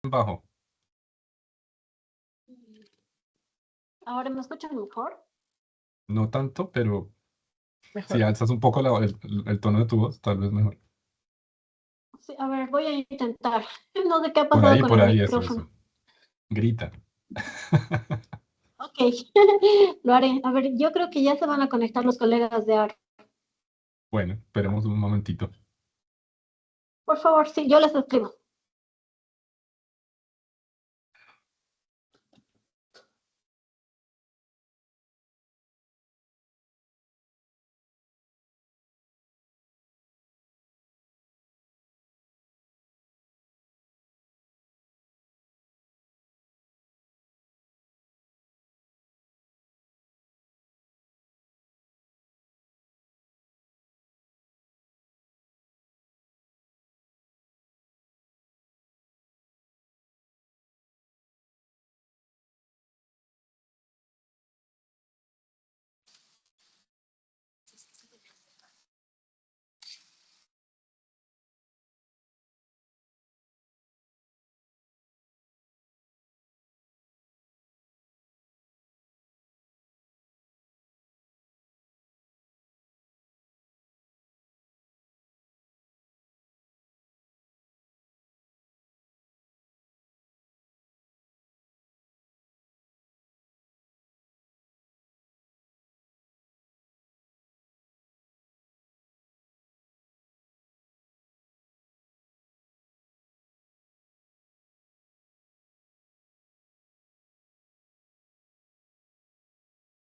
bajo. ¿Ahora me escuchan mejor? No tanto, pero si Mejor. alzas un poco el tono de tu voz, tal vez mejor. Sí, a ver, voy a intentar. No sé qué ha pasado con Por el ahí, eso. micrófono. Grita. Ok, lo haré. A ver, yo creo que ya se van a conectar los colegas de AR. Bueno, esperemos un momentito. Por favor, sí, yo les escribo.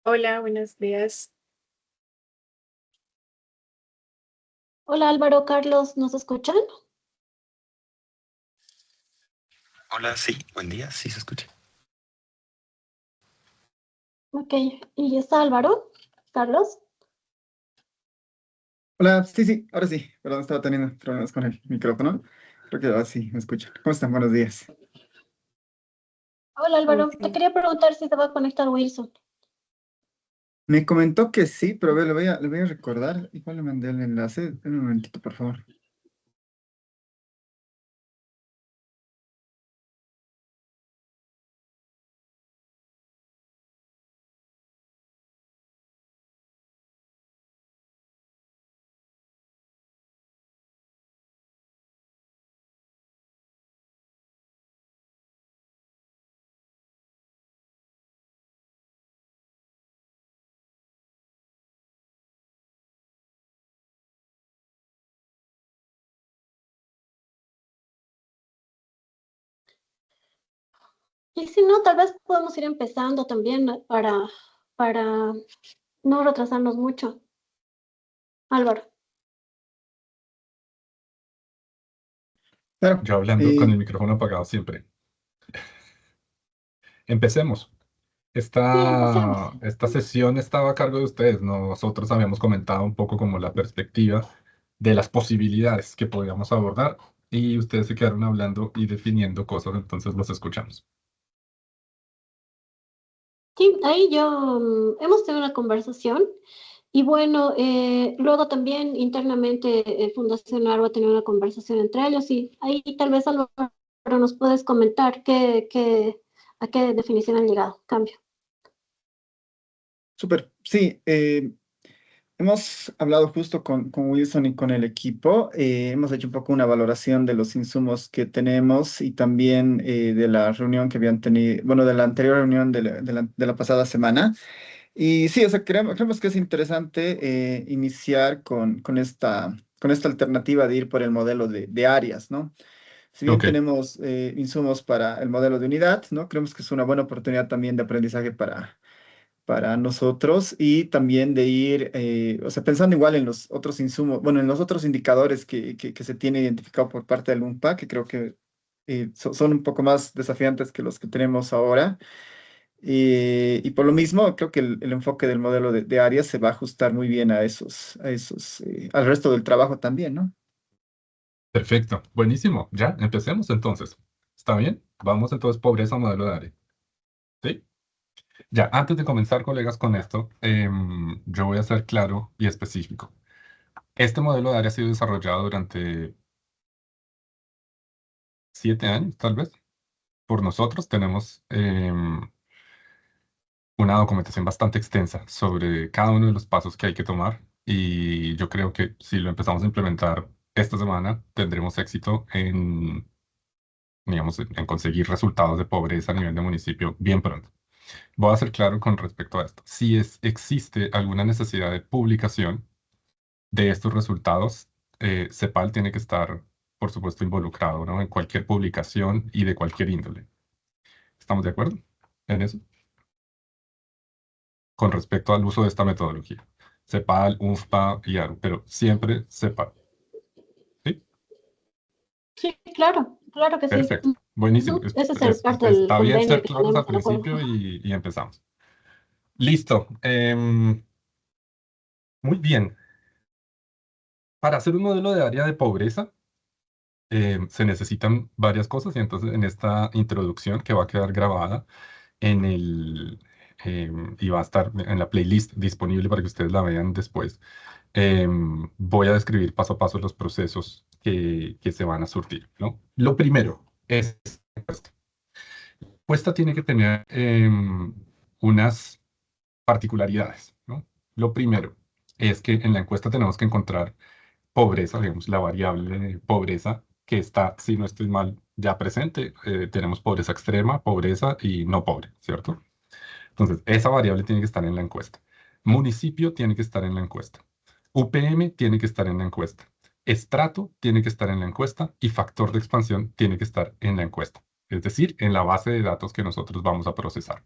Hola, buenos días. Hola Álvaro, Carlos, ¿nos escuchan? Hola, sí, buen día, sí se escucha. Ok, ¿y está Álvaro? ¿Carlos? Hola, sí, ahora sí. Perdón, estaba teniendo problemas con el micrófono. Creo que ahora sí me escuchan. ¿Cómo están? Buenos días. Hola Álvaro, te Sí. quería preguntar si se va a conectar Wilson. Me comentó que sí, pero a ver, le voy a recordar. Igual le mandé el enlace. Un momentito, por favor. Y si no, tal vez podemos ir empezando también para no retrasarnos mucho. Álvaro. Claro. Yo hablando con el micrófono apagado siempre. Empecemos. Sí, empecemos. Esta sesión estaba a cargo de ustedes. Nosotros habíamos comentado un poco como la perspectiva de las posibilidades que podíamos abordar y ustedes se quedaron hablando y definiendo cosas, entonces los escuchamos. Sí, ahí hemos tenido una conversación y bueno, luego también internamente Fundación Arbo ha tenido una conversación entre ellos y ahí tal vez Álvaro nos puedes comentar a qué definición han llegado. Cambio. Súper. Sí, hemos hablado justo con Wilson y con el equipo. Hemos hecho un poco una valoración de los insumos que tenemos y también de la reunión que habían tenido, bueno, de la anterior reunión de la pasada semana. Y sí, o sea, creemos que es interesante iniciar con esta alternativa de ir por el modelo de áreas, ¿no? Si bien Ok, tenemos insumos para el modelo de unidad, ¿no? Creemos que es una buena oportunidad también de aprendizaje para nosotros y también de ir, o sea, pensando igual en los otros insumos, bueno, en los otros indicadores que se tiene identificado por parte del UNPA, que creo que son un poco más desafiantes que los que tenemos ahora. Y por lo mismo, creo que el enfoque del modelo de áreas se va a ajustar muy bien al resto del trabajo también, ¿no? perfecto, buenísimo. Ya, empecemos entonces. ¿Está bien? Vamos entonces, pobreza modelo de área. ¿Sí? Ya, antes de comenzar, colegas, con esto, yo voy a ser claro y específico. Este modelo de área ha sido desarrollado durante 7 años, tal vez. por nosotros tenemos una documentación bastante extensa sobre cada uno de los pasos que hay que tomar y yo creo que si lo empezamos a implementar esta semana, tendremos éxito en, digamos, en conseguir resultados de pobreza a nivel de municipio bien pronto. Voy a ser claro con respecto a esto. Si existe alguna necesidad de publicación de estos resultados, CEPAL tiene que estar, por supuesto, involucrado, ¿no? En cualquier publicación y de cualquier índole. ¿Estamos de acuerdo en eso? Con respecto al uso de esta metodología. CEPAL, UNFPA y ARU, pero siempre CEPAL. ¿Sí? Sí, claro que sí. Perfecto. Buenísimo. Ese es el parte del Está bien convenio ser que claros al tenemos de acuerdo. principio y empezamos. Listo. Muy bien. Para hacer un modelo de área de pobreza, se necesitan varias cosas y entonces en esta introducción que va a quedar grabada en y va a estar en la playlist disponible para que ustedes la vean después, voy a describir paso a paso los procesos que se van a surtir, ¿no? Lo primero es esto. La encuesta tiene que tener unas particularidades, ¿no? Lo primero es que en la encuesta tenemos que encontrar pobreza, digamos, la variable de pobreza que está, si no estoy mal, ya presente. Tenemos pobreza extrema, pobreza y no pobre, ¿cierto? Entonces, esa variable tiene que estar en la encuesta. Municipio tiene que estar en la encuesta. UPM tiene que estar en la encuesta. Estrato tiene que estar en la encuesta y factor de expansión tiene que estar en la encuesta. Es decir, en la base de datos que nosotros vamos a procesar.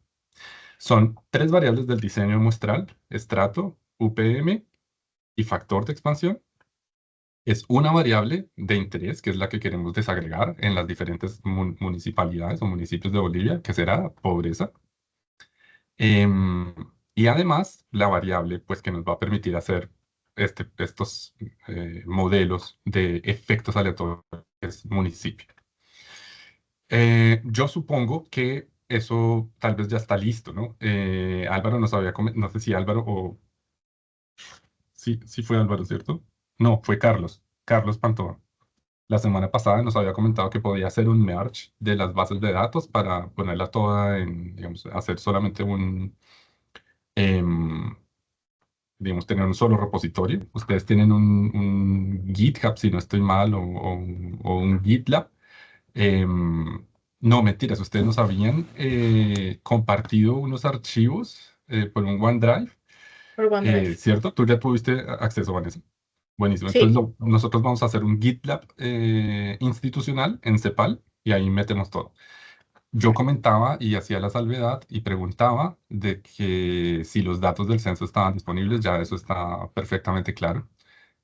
Son tres variables del diseño muestral: estrato, UPM y factor de expansión. Es una variable de interés, que es la que queremos desagregar en las diferentes municipalidades o municipios de Bolivia, que será pobreza. Y además, la variable pues, que nos va a permitir hacer estos modelos de efectos aleatorios es municipio. Yo supongo que eso tal vez ya está listo, ¿no? Álvaro nos había no sé si Álvaro o... Sí, sí fue Álvaro, ¿cierto? No, fue Carlos, Carlos Pantoja. La semana pasada nos había comentado que podía hacer un merge de las bases de datos para ponerla toda en, digamos, hacer solamente em, digamos, tener un solo repositorio. Ustedes tienen un GitHub, si no estoy mal, o un GitLab. Em, no, mentiras, ustedes nos habían compartido unos archivos por un OneDrive, Por OneDrive. ¿cierto? Tú ya tuviste acceso, Vanessa. Buenísimo. Entonces, Sí, nosotros vamos a hacer un GitLab institucional en CEPAL y ahí metemos todo. Yo comentaba y hacía la salvedad y preguntaba de que si los datos del censo estaban disponibles, ya eso está perfectamente claro,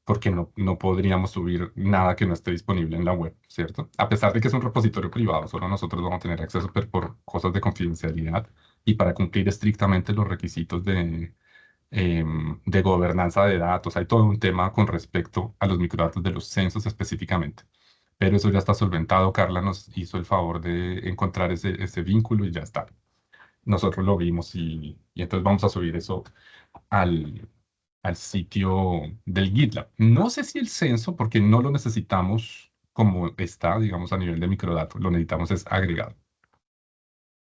porque no podríamos subir nada que no esté disponible en la web, ¿cierto? A pesar de que es un repositorio privado, solo nosotros vamos a tener acceso por cosas de confidencialidad y para cumplir estrictamente los requisitos de gobernanza de datos. Hay todo un tema con respecto a los microdatos de los censos específicamente. Pero eso ya está solventado. Carla nos hizo el favor de encontrar ese vínculo y ya está. Nosotros lo vimos y entonces vamos a subir eso al, al sitio del GitLab. No sé si el censo, porque no lo necesitamos como está, digamos, a nivel de microdatos. Lo necesitamos es agregado.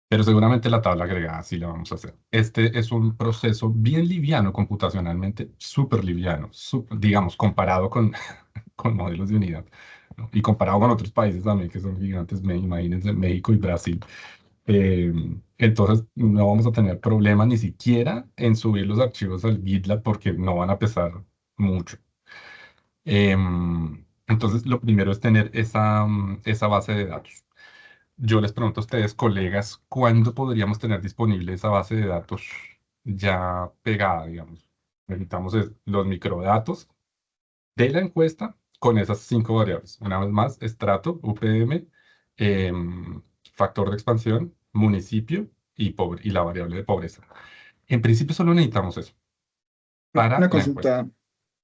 Pero seguramente la tabla agregada sí la vamos a hacer. Este es un proceso bien liviano computacionalmente, súper liviano, digamos, comparado con modelos de unidad, ¿no? Y comparado con otros países también que son gigantes, imagínense México y Brasil. Eh, entonces no vamos a tener problema ni siquiera en subir los archivos al GitLab porque no van a pesar mucho. Entonces lo primero es tener esa base de datos. Yo les pregunto a ustedes, colegas, ¿cuándo podríamos tener disponible esa base de datos ya pegada, digamos? Necesitamos los microdatos de la encuesta con esas 5 variables. Una vez más, estrato, UPM, factor de expansión, municipio y la variable de pobreza. En principio solo necesitamos eso para Una la encuesta. consulta,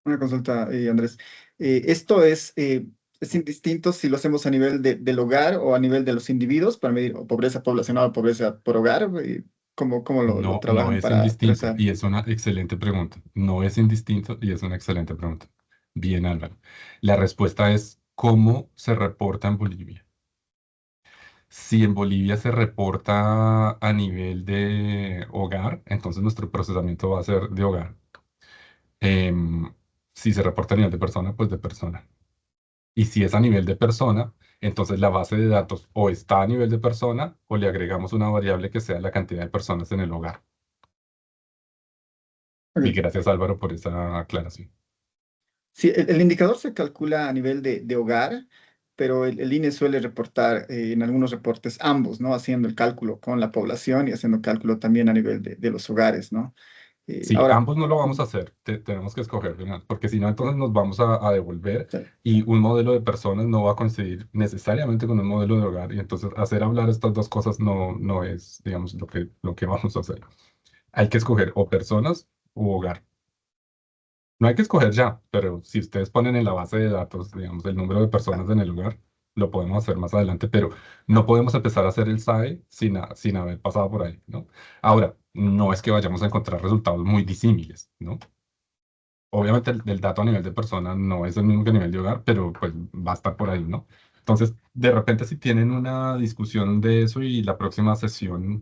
una consulta, Andrés. Esto es indistinto si lo hacemos a nivel del hogar o a nivel de los individuos para medir o pobreza poblacional o pobreza por hogar. ¿Cómo lo No, no trabajan es para indistinto esa? y es una excelente pregunta. No es indistinto y es una excelente pregunta. Bien, Álvaro. La respuesta es cómo se reporta en Bolivia. Si en Bolivia se reporta a nivel de hogar, entonces nuestro procesamiento va a ser de hogar. Em, si se reporta a nivel de persona, pues de persona. Y si es a nivel de persona, entonces la base de datos o está a nivel de persona o le agregamos una variable que sea la cantidad de personas en el hogar. Y Ok. gracias Álvaro por esa aclaración. Sí, el indicador se calcula a nivel de hogar, pero el INE suele reportar en algunos reportes ambos, ¿no? Haciendo el cálculo con la población y haciendo cálculo también a nivel de los hogares, ¿no? Sí, Ahora, ambos no lo vamos a hacer, tenemos que escoger, ¿verdad? Porque si no, entonces nos vamos a devolver sí, y un modelo de personas no va a coincidir necesariamente con un modelo de hogar y entonces hacer hablar estas dos cosas no es, digamos, lo que vamos a hacer. Hay que escoger o personas u hogar. No hay que escoger ya, pero si ustedes ponen en la base de datos, digamos, el número de personas en el hogar, lo podemos hacer más adelante, pero no podemos empezar a hacer el SAE sin haber pasado por ahí, ¿no? Ahora, no es que vayamos a encontrar resultados muy disímiles, ¿no? Obviamente el dato a nivel de persona no es el mismo que a nivel de hogar, pero pues va a estar por ahí, ¿no? Entonces, de repente si tienen una discusión de eso y la próxima sesión,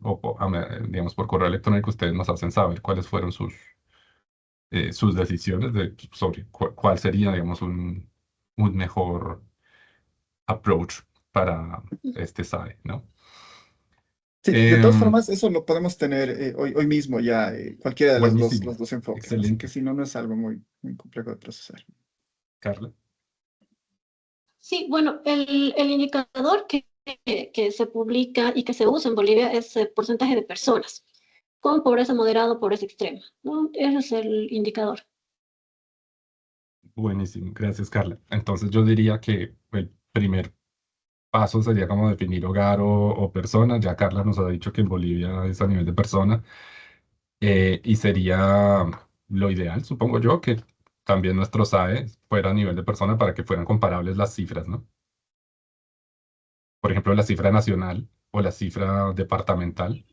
digamos, por correo electrónico, ustedes nos hacen saber cuáles fueron sus decisiones sobre cuál sería, digamos, un mejor approach para este SAE, ¿no? sí, de todas Em, formas, eso lo podemos tener hoy mismo ya, cualquiera de buenísimo, los dos enfoques, así que excelente. si no, no es algo muy complejo de procesar. Carla, Sí, bueno, el indicador que se publica y que se usa en Bolivia es el porcentaje de personas con pobreza moderada o pobreza extrema, ¿no? Ese es el indicador. buenísimo, gracias Carla. Entonces yo diría que el primer paso sería como definir hogar o persona. Ya Carla nos ha dicho que en Bolivia es a nivel de persona. Y sería lo ideal, supongo yo, que también nuestro SAE fuera a nivel de persona para que fueran comparables las cifras, ¿no? Por ejemplo, la cifra nacional o la cifra departamental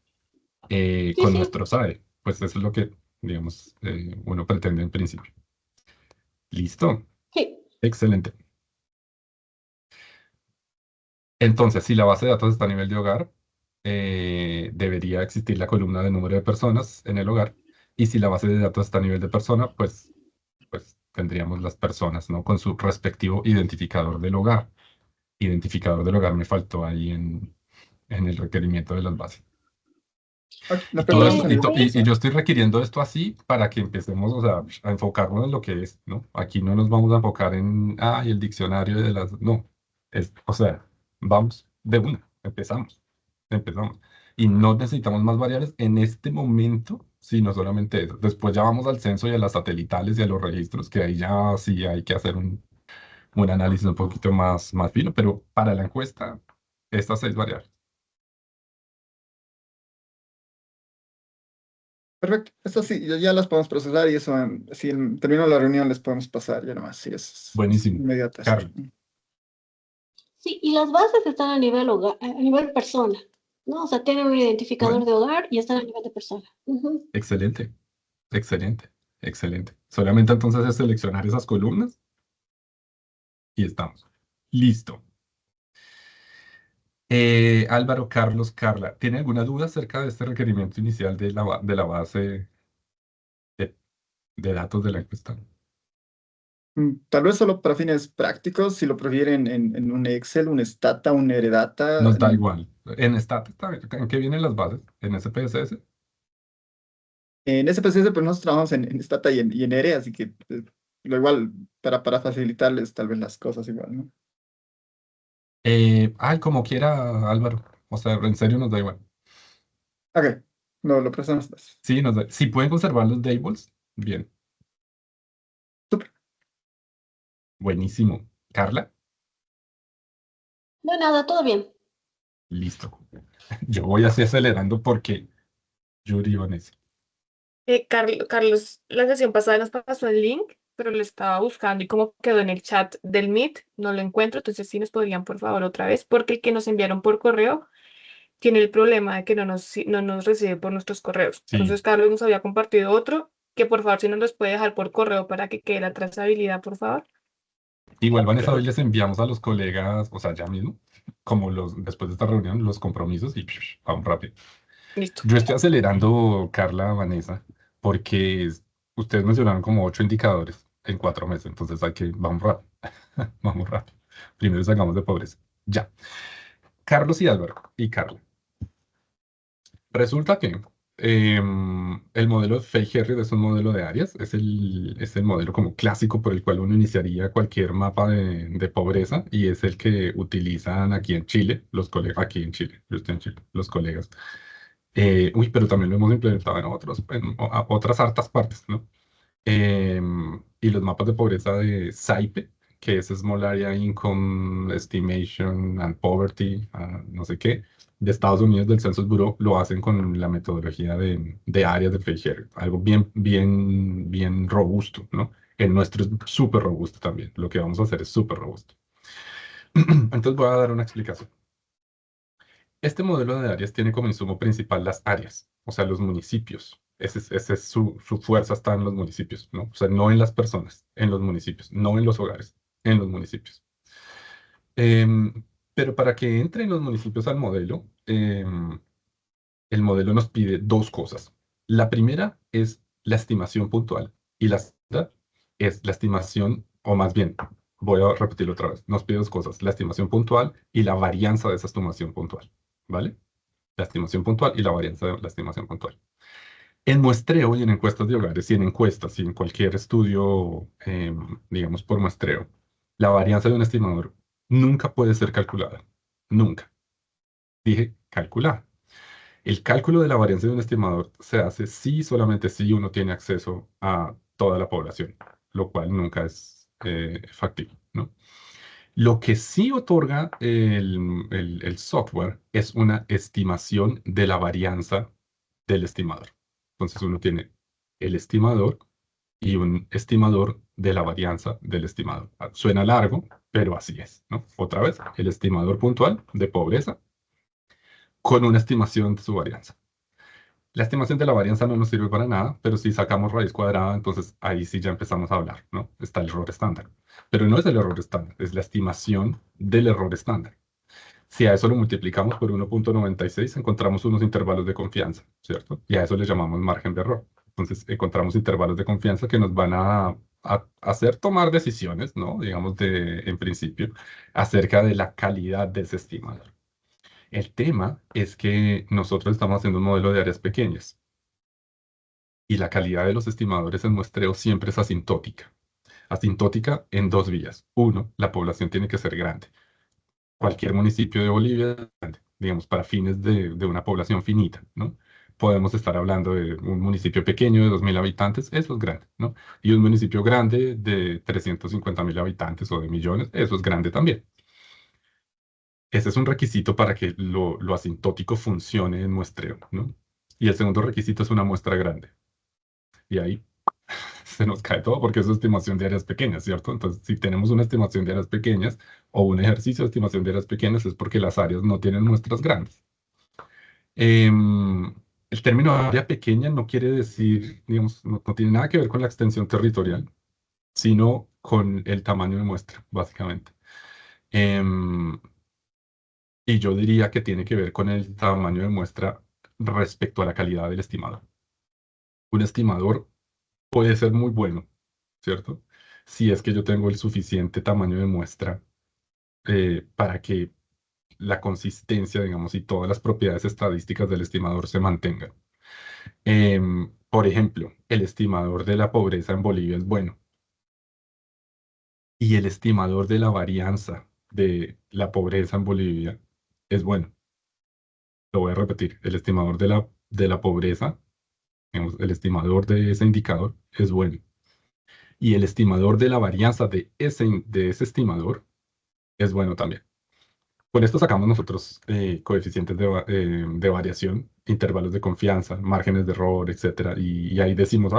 Sí, con sí, nuestro SAE. Pues eso es lo que, digamos, uno pretende en principio. ¿Listo? sí, Excelente. Entonces, si la base de datos está a nivel de hogar, debería existir la columna de número de personas en el hogar. Y si la base de datos está a nivel de persona, pues tendríamos las personas, ¿no? Con su respectivo identificador del hogar. Identificador del hogar me faltó ahí en el requerimiento de las bases. Ok, la Y todo preparamos esto, a y, nivel to- de y- y persona. yo estoy requiriendo esto así para que empecemos, o sea, a enfocarnos en lo que es, ¿no? Aquí no nos vamos a enfocar y el diccionario de las, no, o sea, vamos de una, empezamos. Y no necesitamos más variables en este momento, sino solamente eso. Después ya vamos al censo y a las satelitales y a los registros, que ahí ya sí hay que hacer un análisis un poquito más fino, pero para la encuesta, estas 6 variables. Perfecto, estas sí, ya las podemos procesar y eso, si termino la reunión les podemos pasar ya nomás, sí, es Buenísimo. inmediato esto. Carlos, sí. Y las bases están a nivel hogar, a nivel persona, ¿no? O sea, tienen un identificador bueno, de hogar y están a nivel de persona. Ujú. excelente. Excelente, excelente. Solamente entonces es seleccionar esas columnas y estamos. Listo. Álvaro, Carlos, Carla, ¿tiene alguna duda acerca de este requerimiento inicial de la base de, de datos de la encuesta? Tal vez solo para fines prácticos, si lo prefieren en un Excel, un Stata, un Eredata. Nos da igual. En Stat, ¿en qué vienen las bases? ¿En SPSS? En SPSS, pero nosotros trabajamos en Stata y en ERE, así que lo igual para facilitarles tal vez las cosas igual, ¿no? Ay, como quiera, Álvaro. O sea, en serio nos da igual. Ok, lo prestamos entonces. Sí, nos da. Si pueden conservar los tables, bien. Súper. Buenísimo. Carla, No, nada, todo bien. listo. Yo voy así acelerando porque Yuri Vanessa. Carlos, la sesión pasada nos pasó el link, pero lo estaba buscando y como quedó en el chat del Meet, no lo encuentro, entonces sí nos podrían por favor otra vez, porque el que nos enviaron por correo tiene el problema de que no nos recibe por nuestros correos. Sí, Entonces Carlos nos había compartido otro, que por favor si nos los puede dejar por correo para que quede la trazabilidad, por favor. Igual, Vanessa, hoy les enviamos a los colegas, o sea, ya mismo, como después de esta reunión, los compromisos y vamos rápido. Listo. Yo estoy acelerando, Carla, Vanessa, porque ustedes mencionaron como 8 indicadores en 4 meses, entonces vamos rápido, vamos rápido. Primero sacamos de pobreza. Ya. Carlos y Álvaro y Carla. Resulta que el modelo de Fay-Harris es un modelo de áreas, es el modelo como clásico por el cual uno iniciaría cualquier mapa de pobreza y es el que utilizan aquí en Chile, los colegas, aquí en Chile, yo estoy en Chile, los colegas. Pero también lo hemos implementado en otras hartas partes, ¿no? Y los mapas de pobreza de SAIPE, que es Small Area Income Estimation and Poverty, no sé qué, de Estados Unidos, del Census Bureau, lo hacen con la metodología de áreas de Fay-Harris, algo bien, bien, bien robusto, ¿no? El nuestro es súper robusto también, lo que vamos a hacer es súper robusto. Entonces voy a dar una explicación. Este modelo de áreas tiene como insumo principal las áreas, o sea, los municipios. Ese es su fuerza está en los municipios, ¿no? O sea, no en las personas, en los municipios, no en los hogares, en los municipios. Pero para que entre en los municipios al modelo, el modelo nos pide dos cosas. La primera es la estimación puntual y la segunda es la estimación, o más bien, voy a repetirlo otra vez, nos pide dos cosas, la estimación puntual y la varianza de esa estimación puntual, ¿vale? La estimación puntual y la varianza de la estimación puntual. En muestreo y en encuestas de hogares y en encuestas y en cualquier estudio, digamos, por muestreo, la varianza de un estimador nunca puede ser calculada. Nunca. Dije calcular. El cálculo de la varianza de un estimador se hace si solamente si uno tiene acceso a toda la población, lo cual nunca es factible, ¿no? Lo que sí otorga el software es una estimación de la varianza del estimador. Entonces uno tiene el estimador y un estimador de la varianza del estimador. Suena largo, pero así es, ¿no? Otra vez, el estimador puntual de pobreza con una estimación de su varianza. La estimación de la varianza no nos sirve para nada, pero si sacamos raíz cuadrada, entonces ahí sí ya empezamos a hablar, ¿no? Está el error estándar. Pero no es el error estándar, es la estimación del error estándar. Si a eso lo multiplicamos por 1,96, encontramos unos intervalos de confianza, ¿cierto? Y a eso le llamamos margen de error. Entonces, encontramos intervalos de confianza que nos van a hacer tomar decisiones, ¿no? Digamos, en principio, acerca de la calidad de ese estimador. El tema es que nosotros estamos haciendo un modelo de áreas pequeñas y la calidad de los estimadores en muestreo siempre es asintótica. Asintótica en dos vías. Uno, la población tiene que ser grande. Cualquier municipio de Bolivia es grande, digamos, para fines de una población finita, ¿no? Podemos estar hablando de un municipio pequeño de 2.000 habitantes, eso es grande, ¿no? Y un municipio grande de 350.000 habitantes o de millones, eso es grande también. Ese es un requisito para que lo asintótico funcione en muestreo, ¿no? Y el segundo requisito es una muestra grande. Y ahí se nos cae todo porque es estimación de áreas pequeñas, ¿cierto? Entonces, si tenemos una estimación de áreas pequeñas o un ejercicio de estimación de áreas pequeñas es porque las áreas no tienen muestras grandes. Em, el término área pequeña no quiere decir, digamos, no tiene nada que ver con la extensión territorial, sino con el tamaño de muestra, básicamente. Em, y yo diría que tiene que ver con el tamaño de muestra respecto a la calidad del estimador. Un estimador puede ser muy bueno, ¿cierto? Si es que yo tengo el suficiente tamaño de muestra para que la consistencia, digamos, y todas las propiedades estadísticas del estimador se mantengan. Por ejemplo, el estimador de la pobreza en Bolivia es bueno y el estimador de la varianza de la pobreza en Bolivia es bueno. Lo voy a repetir, el estimador de la pobreza, digamos, el estimador de ese indicador es bueno. Y el estimador de la varianza de ese estimador es bueno también. Con esto sacamos nosotros coeficientes de variación, intervalos de confianza, márgenes de error, etcétera, y ahí decimos,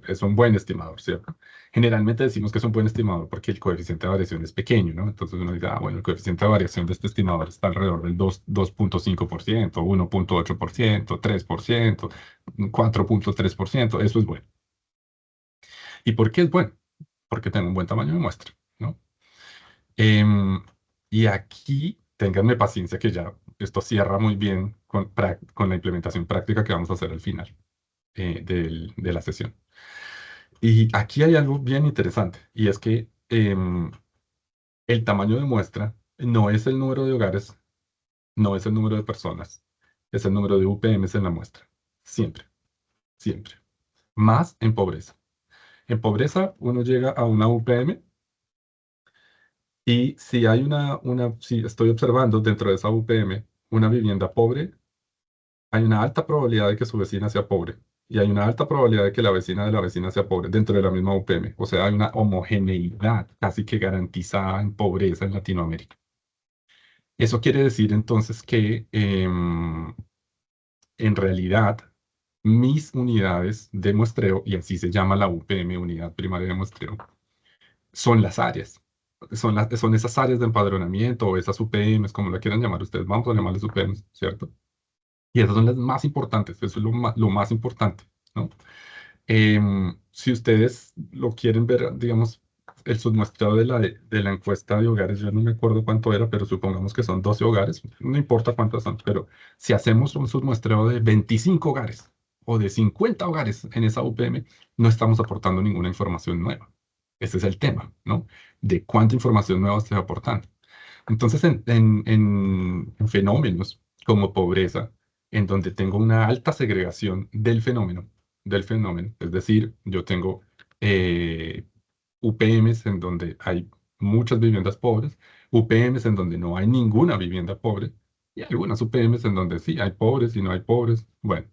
es un buen estimador, ¿cierto? Generalmente decimos que es un buen estimador porque el coeficiente de variación es pequeño, ¿no? Entonces uno dice, bueno, el coeficiente de variación de este estimador está alrededor del 2,5%, 1,8%, 3%, 4,3%, eso es bueno. ¿Y por qué es bueno? Porque tiene un buen tamaño de muestra, ¿no? Em, y aquí, ténganme paciencia que ya esto cierra muy bien con la implementación práctica que vamos a hacer al final de la sesión. Y aquí hay algo bien interesante, y es que el tamaño de muestra no es el número de hogares, no es el número de personas, es el número de UPMs en la muestra. Siempre, siempre. Más en pobreza. En pobreza uno llega a una UPM y si hay si estoy observando dentro de esa UPM una vivienda pobre, hay una alta probabilidad de que su vecina sea pobre y hay una alta probabilidad de que la vecina de la vecina sea pobre dentro de la misma UPM. O sea, hay una homogeneidad casi que garantizada en pobreza en Latinoamérica. Eso quiere decir entonces que en realidad mis unidades de muestreo, y así se llama la UPM, unidad primaria de muestreo, son las áreas. Son esas áreas de empadronamiento o esas UPMs, como la quieran llamar ustedes. Vamos a llamarles UPMs, ¿cierto? Y esas son las más importantes, eso es lo más importante, ¿no? Si ustedes lo quieren ver, digamos, el submuestreo de la encuesta de hogares, yo no me acuerdo cuánto era, pero supongamos que son 12 hogares, no importa cuántos son, pero si hacemos un submuestreo de 25 hogares o de 50 hogares en esa UPM, no estamos aportando ninguna información nueva. Ese es el tema, ¿no? De cuánta información nueva estoy aportando. Entonces, en fenómenos como pobreza, en donde tengo una alta segregación del fenómeno, es decir, yo tengo UPMs en donde hay muchas viviendas pobres, UPMs en donde no hay ninguna vivienda pobre, y algunas UPMs en donde sí hay pobres y no hay pobres. Bueno,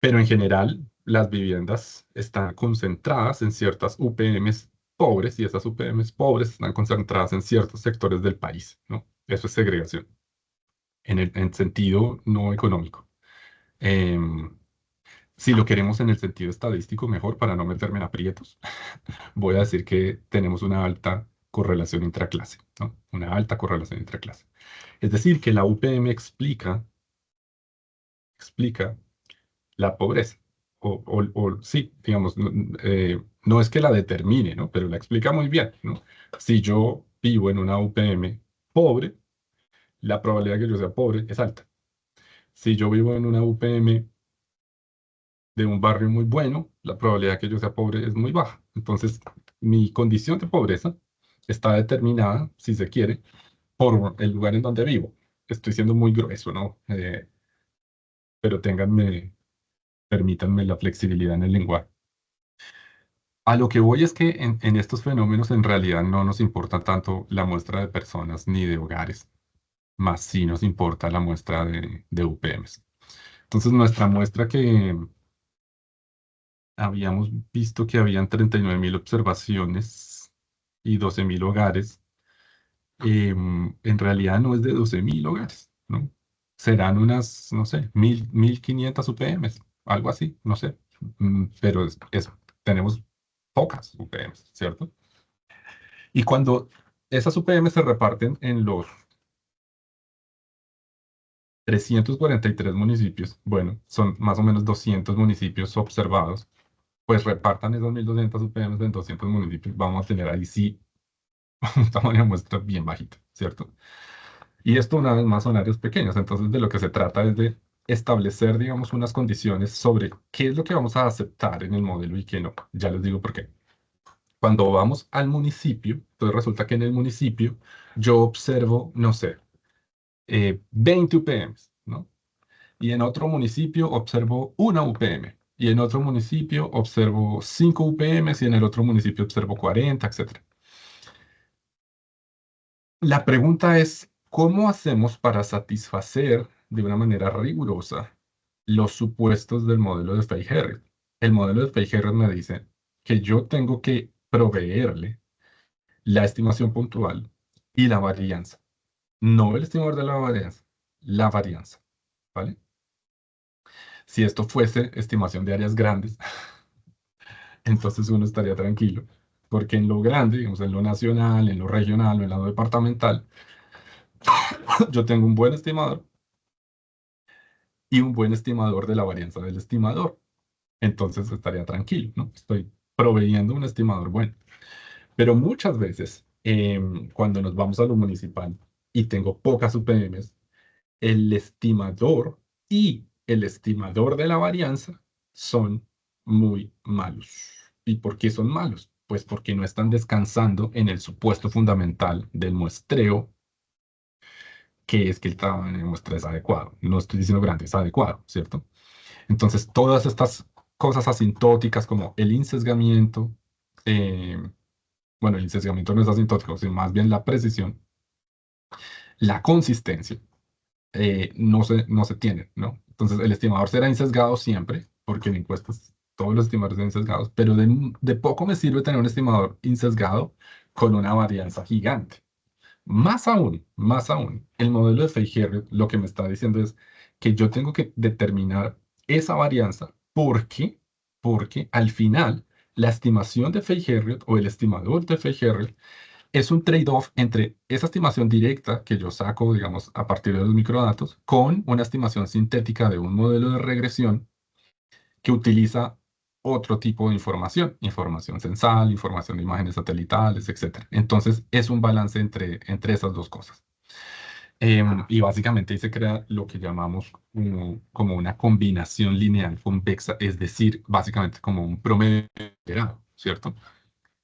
pero en general, las viviendas están concentradas en ciertas UPMs pobres y esas UPMs pobres están concentradas en ciertos sectores del país, ¿no? Eso es segregación en sentido no económico. Em, si lo queremos en el sentido estadístico, mejor para no meterme en aprietos, voy a decir que tenemos una alta correlación intraclase, ¿no? Una alta correlación intraclase. Es decir, que la UPM explica la pobreza. Sí, digamos, no es que la determine, ¿no? Pero la explica muy bien, ¿no? Si yo vivo en una UPM pobre, la probabilidad de que yo sea pobre es alta. Si yo vivo en una UPM de un barrio muy bueno, la probabilidad de que yo sea pobre es muy baja. Entonces, mi condición de pobreza está determinada, si se quiere, por el lugar en donde vivo. Estoy siendo muy grueso, ¿no? Pero permítanme la flexibilidad en el lenguaje. A lo que voy es que en estos fenómenos en realidad no nos importa tanto la muestra de personas ni de hogares, más sí nos importa la muestra de UPMs. Entonces nuestra muestra que habíamos visto que habían 39.000 observaciones y 12.000 hogares, en realidad no es de 12.000 hogares, ¿no? Serán unas, no sé, 1.500 UPMs, algo así, no sé. Pero tenemos pocas UPMs, ¿cierto? Y cuando esas UPM se reparten en los 343 municipios, bueno, son más o menos 200 municipios observados, pues repartan esos 1.200 UPM en 200 municipios, vamos a tener ahí sí un tamaño de muestra bien bajito, ¿cierto? Y esto una vez más son áreas pequeñas, entonces de lo que se trata es de establecer, digamos, unas condiciones sobre qué es lo que vamos a aceptar en el modelo y qué no. Ya les digo por qué. Cuando vamos al municipio, entonces resulta que en el municipio yo observo, no sé, 20 UPMs, ¿no? Y en otro municipio observo una UPM. Y en otro municipio observo 5 UPMs y en el otro municipio observo 40, etcétera. La pregunta es, ¿cómo hacemos para satisfacer de una manera rigurosa los supuestos del modelo de Fay-Harris? El modelo de Fay-Harris me dice que yo tengo que proveerle la estimación puntual y la varianza. No el estimador de la varianza, ¿vale? Si esto fuese estimación de áreas grandes, entonces uno estaría tranquilo, porque en lo grande, digamos, en lo nacional, en lo regional o en lo departamental, yo tengo un buen estimador y un buen estimador de la varianza del estimador. Entonces estaría tranquilo, ¿no? Estoy proveyendo un estimador bueno. Pero muchas veces Cuando nos vamos a lo municipal y tengo pocas UPMs, el estimador y el estimador de la varianza son muy malos. ¿Y por qué son malos? Pues porque no están descansando en el supuesto fundamental del muestreo, que es que el tamaño de muestra es adecuado. No estoy diciendo grande, es adecuado, ¿cierto? Entonces, todas estas cosas asintóticas como el insesgamiento, eh, bueno, el insesgamiento no es asintótico, sino más bien la precisión, la consistencia, no se tienen, ¿no? Entonces, el estimador será insesgado siempre, porque en encuestas todos los estimadores son insesgados, pero de poco me sirve tener un estimador insesgado con una varianza gigante. Más aún, el modelo de Fay-Harriot lo que me está diciendo es que yo tengo que determinar esa varianza porque al final la estimación de Fay-Harriot o el estimador de Fay-Harriot es un trade-off entre esa estimación directa que yo saco, digamos, a partir de los microdatos, con una estimación sintética de un modelo de regresión que utiliza otro tipo de información, información censal, información de imágenes satelitales, etcétera. Entonces, es un balance entre esas dos cosas. Y básicamente ahí se crea lo que llamamos como una combinación lineal convexa, es decir, básicamente como un promedio esperado, ¿cierto?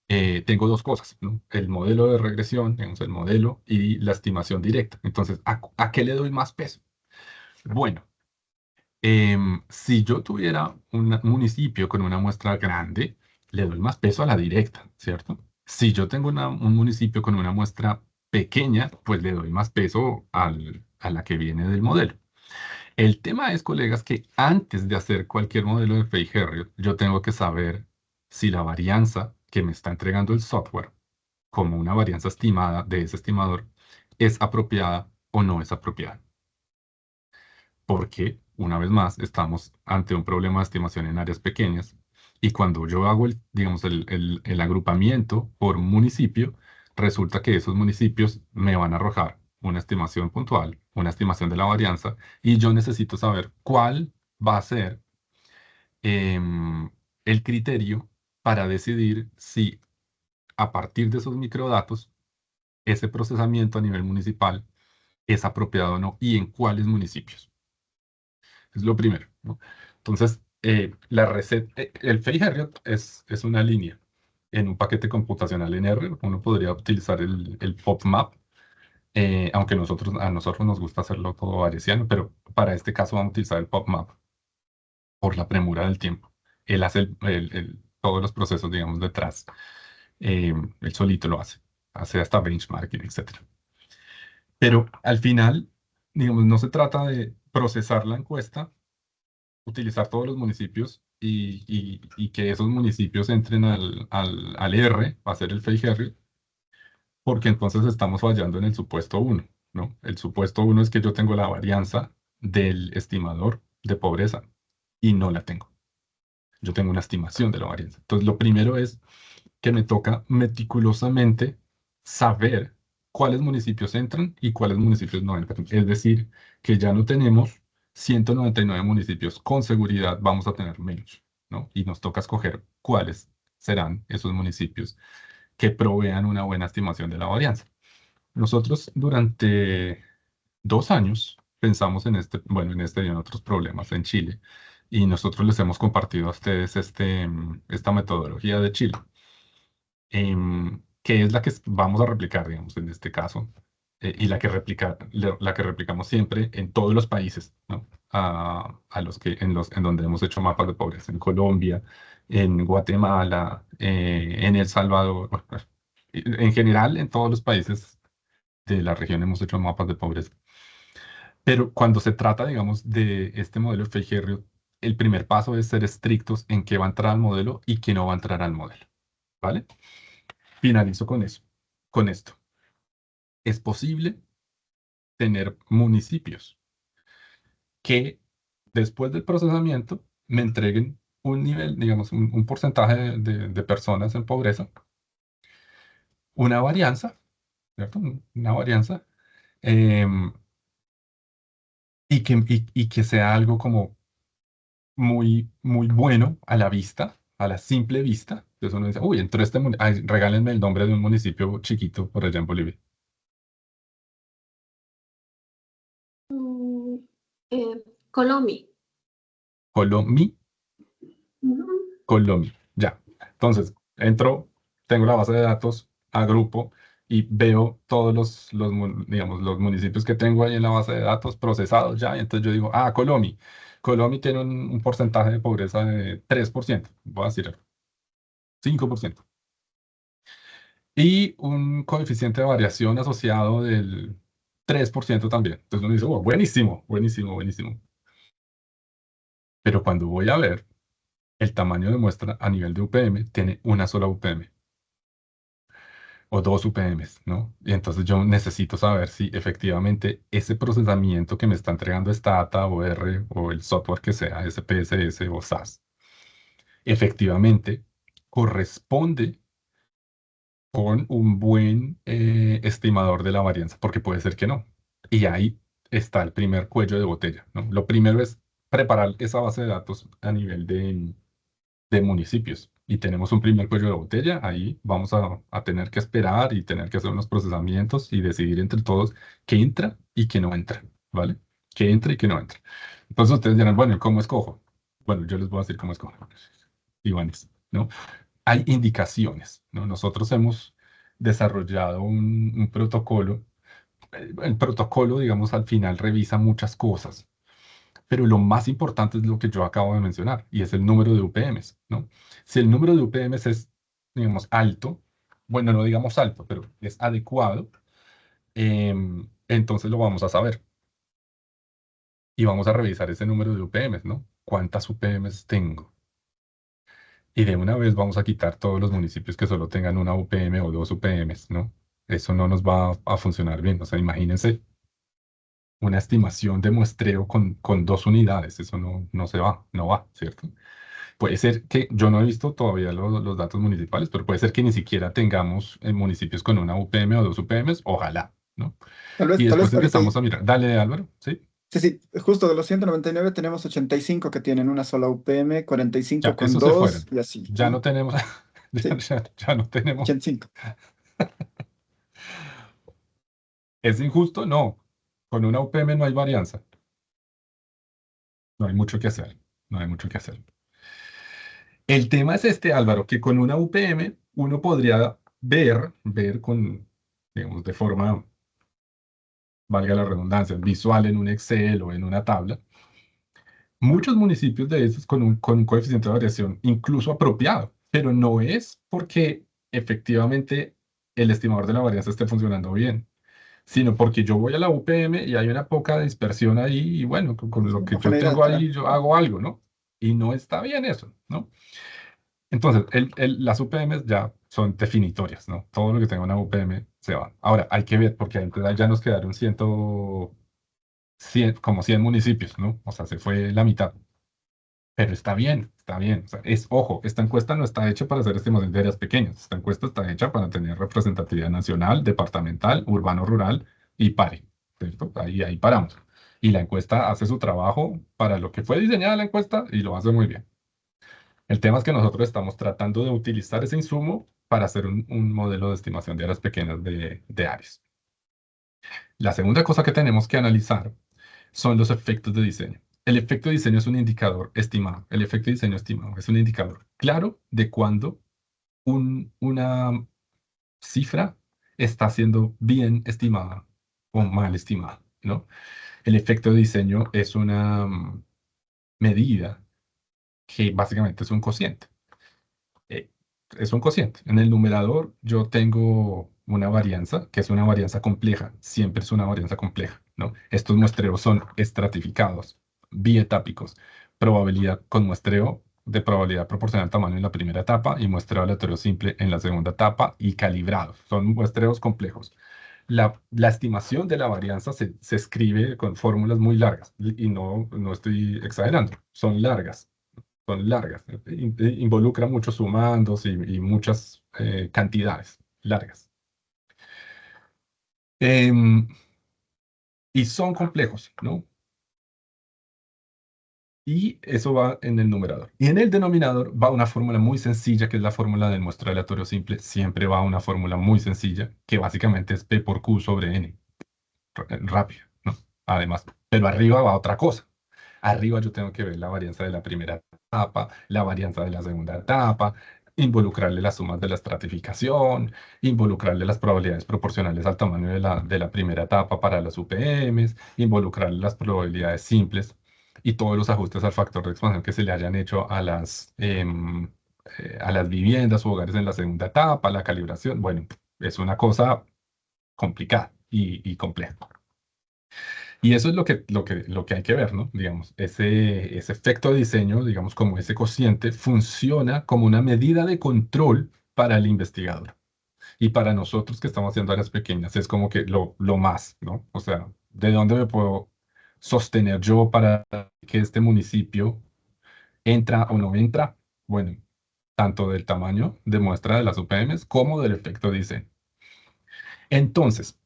Tengo dos cosas, ¿no? El modelo de regresión, digamos, el modelo y la estimación directa. Entonces, ¿a qué le doy más peso? Bueno, si yo tuviera un municipio con una muestra grande, le doy más peso a la directa, ¿cierto? Si yo tengo un municipio con una muestra pequeña, pues le doy más peso a la que viene del modelo. El tema es, colegas, que antes de hacer cualquier modelo de Fay-Harriot, yo tengo que saber si la varianza que me está entregando el software, como una varianza estimada de ese estimador, es apropiada o no es apropiada. Porque, una vez más, estamos ante un problema de estimación en áreas pequeñas y cuando yo hago digamos, el agrupamiento por municipio, resulta que esos municipios me van a arrojar una estimación puntual, una estimación de la varianza y yo necesito saber cuál va a ser el criterio para decidir si a partir de esos microdatos ese procesamiento a nivel municipal es apropiado o no y en cuáles municipios. Es lo primero, ¿no? Entonces, la receta, el Fay-Harriot es una línea en un paquete computacional en R. Uno podría utilizar el PopMap, aunque a nosotros nos gusta hacerlo todo bayesiano, pero para este caso vamos a utilizar el PopMap por la premura del tiempo. Él hace todos los procesos, digamos, detrás. Él solito lo hace hasta benchmarking, etc. Pero al final, digamos, no se trata de procesar la encuesta, utilizar todos los municipios y que esos municipios entren al R, a hacer el Fay-Harriot, porque entonces estamos fallando en el supuesto uno, ¿no? El supuesto uno es que yo tengo la varianza del estimador de pobreza y no la tengo. Yo tengo una estimación de la varianza. Entonces, lo primero es que me toca meticulosamente saber cuáles municipios entran y cuáles municipios no entran. Es decir, que ya no tenemos 199 municipios con seguridad, vamos a tener menos, ¿no? Y nos toca escoger cuáles serán esos municipios que provean una buena estimación de la varianza. Nosotros durante 2 años pensamos bueno, en este y en otros problemas en Chile, y nosotros les hemos compartido a ustedes esta metodología de Chile, que es la que vamos a replicar, digamos, en este caso, y la que replicamos siempre en todos los países, ¿no? A los en donde hemos hecho mapas de pobreza, en Colombia, en Guatemala, en El Salvador, bueno, en general en todos los países de la región hemos hecho mapas de pobreza. Pero cuando se trata, digamos, de este modelo de Fay-Harriot, el primer paso es ser estrictos en qué va a entrar al modelo y qué no va a entrar al modelo, ¿vale? Finalizo con eso, con esto. Es posible tener municipios que después del procesamiento me entreguen un nivel, digamos, un porcentaje de personas en pobreza, una varianza, ¿cierto? Una varianza, em, y que sea algo como muy, muy bueno a la vista, a la simple vista, Entonces uno dice, uy, entró este municipio, regálenme el nombre de un municipio chiquito por allá en Bolivia. Mm, Colombia. Colomi, Ujú. Colomi. Ya. Entonces, entro, tengo la base de datos, agrupo y veo todos digamos, los municipios que tengo ahí en la base de datos procesados ya. Y entonces yo digo, ah, Colomi. Colomi tiene un porcentaje de pobreza de 3%, voy a decir 5%. Y un coeficiente de variación asociado del 3% también. Entonces uno dice, oh, buenísimo, buenísimo, buenísimo. Pero cuando voy a ver el tamaño de muestra a nivel de UPM, tiene una sola UPM o dos UPMs, ¿no? Y entonces yo necesito saber si efectivamente ese procesamiento que me está entregando esta data o R o el software que sea, SPSS o SAS, efectivamente corresponde con un buen estimador de la varianza, porque puede ser que no. Y ahí está el primer cuello de botella, ¿no? Lo primero es preparar esa base de datos a nivel de municipios. Y tenemos un primer cuello de botella, ahí vamos a tener que esperar y tener que hacer unos procesamientos y decidir entre todos qué entra y qué no entra, ¿vale? Qué entra y qué no entra. Entonces ustedes dirán, bueno, ¿y cómo escojo? Bueno, yo les voy a decir cómo escojo. Ivánez, ¿no? Hay indicaciones, ¿no? Nosotros hemos desarrollado un protocolo. El protocolo, digamos, al final revisa muchas cosas, pero lo más importante es lo que yo acabo de mencionar, y es el número de UPMs, ¿no? Si el número de UPMs es, digamos, alto, bueno, no digamos alto, pero es adecuado, entonces lo vamos a saber. Y vamos a revisar ese número de UPMs, ¿no? ¿Cuántas UPMs tengo? Y de una vez vamos a quitar todos los municipios que solo tengan una UPM o dos UPMs, ¿no? Eso no nos va a funcionar bien. O sea, imagínense una estimación de muestreo con dos unidades. Eso no se va, no va, ¿cierto? Puede ser que, yo no he visto todavía los datos municipales, pero puede ser que ni siquiera tengamos municipios con una UPM o dos UPMs, ojalá, ¿no? Y Tal después vez ahorita, empezamos a mirar. Dale, Álvaro, ¿sí? sí, sí, justo de los 199 tenemos 85 que tienen una sola UPM, 45 Ya, con esos se dos fueron. y así, Ya no ¿no? tenemos, Sí, ya no tenemos. 85. ¿Es injusto? No. Con una UPM no hay varianza. No hay mucho que hacer. No hay mucho que hacer. El tema es este, Álvaro, que con una UPM uno podría ver con, digamos, de forma, valga la redundancia, visual en un Excel o en una tabla, muchos municipios de esos con un coeficiente de variación incluso apropiado, pero no es porque efectivamente el estimador de la varianza esté funcionando bien, sino porque yo voy a la UPM y hay una poca dispersión ahí y bueno, con lo que yo tengo Homogeneidad, ahí yo hago algo, ¿no? Y no está bien eso, ¿no? Entonces, las UPMs ya son definitorias, ¿no? Todo lo que tenga una UPM se va. Ahora, hay que ver, porque entonces ya nos quedaron 100, como 100 municipios, ¿no? O sea, se fue la mitad. Pero está bien, está bien. O sea, ojo, esta encuesta no está hecha para hacer estimaciones de áreas pequeñas. Esta encuesta está hecha para tener representatividad nacional, departamental, urbano, rural y pare, ¿cierto? Ahí paramos. Y la encuesta hace su trabajo para lo que fue diseñada la encuesta y lo hace muy bien. El tema es que nosotros estamos tratando de utilizar ese insumo para hacer un modelo de estimación de áreas pequeñas de áreas. La segunda cosa que tenemos que analizar son los efectos de diseño. El efecto de diseño es un indicador estimado. El efecto de diseño estimado es un indicador claro de cuando una cifra está siendo bien estimada o mal estimada, ¿no? El efecto de diseño es una medida que básicamente es un cociente. eh, es un cociente. En el numerador yo tengo una varianza, que es una varianza compleja. Siempre es una varianza compleja, ¿no? Estos muestreos son estratificados, bietápicos. Probabilidad con muestreo de probabilidad proporcional al tamaño en la primera etapa y muestreo aleatorio simple en la segunda etapa y calibrados. Son muestreos complejos. La estimación de la varianza se escribe con fórmulas muy largas y no estoy exagerando, son largas, involucra muchos sumandos y muchas cantidades largas. Em, y son complejos, ¿no? Y eso va en el numerador. Y en el denominador va una fórmula muy sencilla, que es la fórmula del muestreo aleatorio simple. Siempre va una fórmula muy sencilla, que básicamente es P por Q sobre N. Rápido, ¿no? Además, pero arriba va otra cosa. Arriba yo tengo que ver la varianza de la primera etapa, la varianza de la segunda etapa, involucrarle las sumas de la estratificación, involucrarle las probabilidades proporcionales al tamaño de la primera etapa para las UPMs, involucrarle las probabilidades simples y todos los ajustes al factor de expansión que se le hayan hecho a las viviendas o hogares en la segunda etapa, la calibración. Bueno, es una cosa complicada y compleja. Y eso es lo que hay que ver, ¿no? Digamos, ese efecto de diseño, digamos, como ese cociente, funciona como una medida de control para el investigador. Y para nosotros que estamos haciendo áreas pequeñas, es como que lo más, ¿no? O sea, ¿de dónde me puedo sostener yo para que este municipio entra o no entra? Bueno, tanto del tamaño de muestra de las UPMs como del efecto de diseño. Entonces,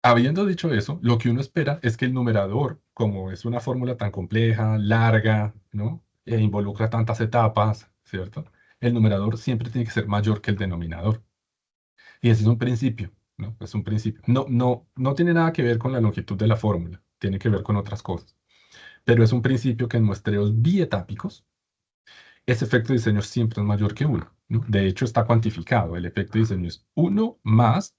habiendo dicho eso, lo que uno espera es que el numerador, como es una fórmula tan compleja, larga, ¿no? E involucra tantas etapas, ¿cierto? El numerador siempre tiene que ser mayor que el denominador. Y ese es un principio, ¿no? Es un principio. No tiene nada que ver con la longitud de la fórmula, tiene que ver con otras cosas. Pero es un principio que en muestreos bietápicos, ese efecto de diseño siempre es mayor que uno, ¿no? De hecho, está cuantificado. El efecto de diseño es 1 más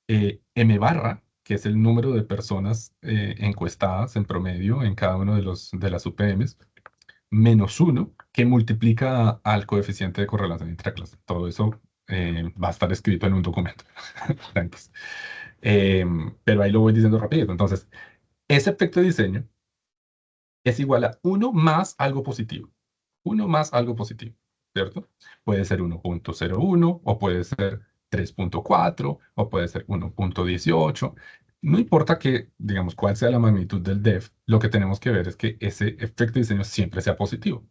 M barra, que es el número de personas encuestadas en promedio en cada uno de las UPMs, menos 1, que multiplica al coeficiente de correlación intraclase. Todo eso va a estar escrito en un documento. Tranquis. Pero ahí lo voy diciendo rápido. Entonces, ese efecto de diseño es igual a 1 más algo positivo. 1 más algo positivo, ¿cierto? Puede ser 1.01 o puede ser 3.4 o puede ser 1.18. No importa que, digamos, cuál sea la magnitud del def, lo que tenemos que ver es que ese efecto de diseño siempre sea positivo.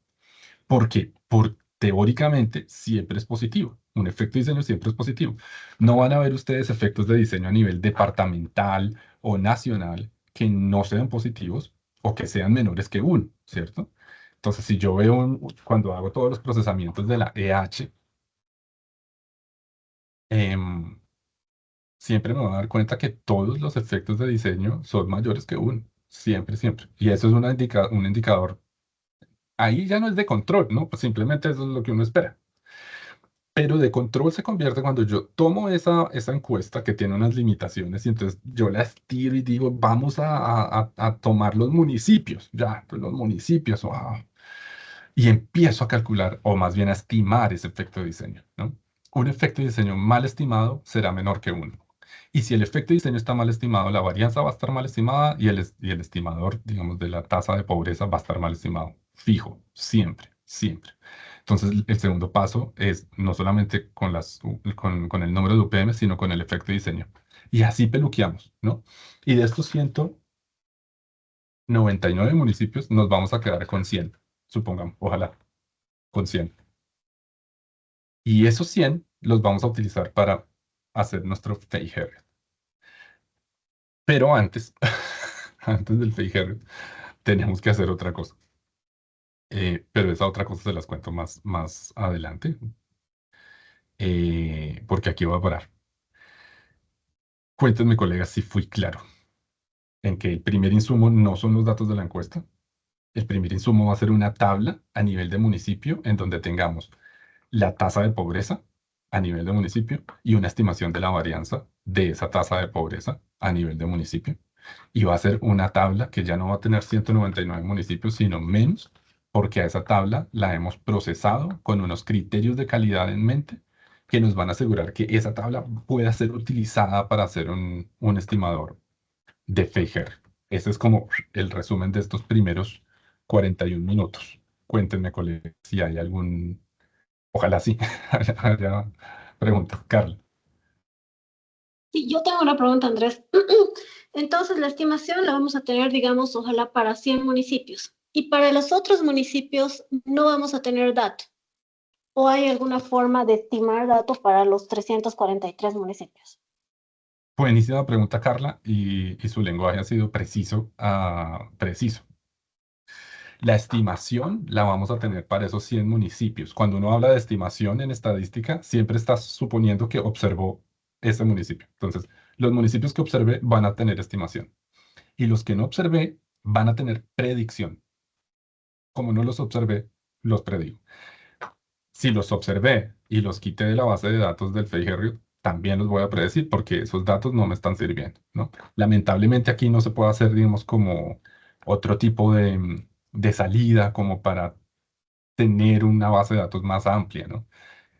¿Por qué? Porque teóricamente siempre es positivo. Un efecto de diseño siempre es positivo. No van a ver ustedes efectos de diseño a nivel departamental o nacional que no sean positivos o que sean menores que 1, ¿cierto? Entonces, si yo veo, cuando hago todos los procesamientos de la EH, em, siempre me voy a dar cuenta que todos los efectos de diseño son mayores que 1. Siempre, siempre. Y eso es un indicador. Ahí ya no es de control, ¿no? Pues simplemente eso es lo que uno espera. Pero de control se convierte cuando yo tomo esa encuesta que tiene unas limitaciones y entonces yo la estiro y digo, vamos a tomar los municipios, ya, pues los municipios, wow, y empiezo a calcular, o más bien a estimar ese efecto de diseño, ¿no? Un efecto de diseño mal estimado será menor que 1. Y si el efecto de diseño está mal estimado, la varianza va a estar mal estimada y el estimador, digamos, de la tasa de pobreza va a estar mal estimado. Fijo, siempre, siempre. Entonces, el segundo paso es no solamente con el número de UPM, sino con el efecto de diseño. Y así peluqueamos, ¿no? Y de estos 199 municipios nos vamos a quedar con 100, supongamos, ojalá, con 100. Y esos 100 los vamos a utilizar para hacer nuestro Fay-Harriot. Pero antes, antes del Fay-Harriot, tenemos que hacer otra cosa. Pero esa otra cosa se las cuento más adelante, porque aquí voy a parar. Cuéntenme, colegas, si fui claro en que el primer insumo no son los datos de la encuesta. El primer insumo va a ser una tabla a nivel de municipio en donde tengamos la tasa de pobreza a nivel de municipio y una estimación de la varianza de esa tasa de pobreza a nivel de municipio. Y va a ser una tabla que ya no va a tener 199 municipios, sino menos, porque a esa tabla la hemos procesado con unos criterios de calidad en mente que nos van a asegurar que esa tabla pueda ser utilizada para hacer un estimador de Feijer. Ese es como el resumen de estos primeros 41 minutos. Cuéntenme, colegas, si hay algún... Ojalá sí, haya preguntas. Carla. Sí, yo tengo una pregunta, Andrés. Entonces, la estimación la vamos a tener, digamos, ojalá para 100 municipios. Y para los otros municipios no vamos a tener dato. ¿O hay alguna forma de estimar datos para los 343 municipios? Buenísima pregunta, Carla, y su lenguaje ha sido preciso, preciso. La estimación la vamos a tener para esos 100 municipios. Cuando uno habla de estimación en estadística, siempre estás suponiendo que observó ese municipio. Entonces, los municipios que observé van a tener estimación y los que no observé van a tener predicción. Como no los observé, los predigo. Si los observé y los quité de la base de datos del Fay-Harriot, también los voy a predecir porque esos datos no me están sirviendo, ¿no? Lamentablemente aquí no se puede hacer, digamos, como otro tipo de salida como para tener una base de datos más amplia, ¿no?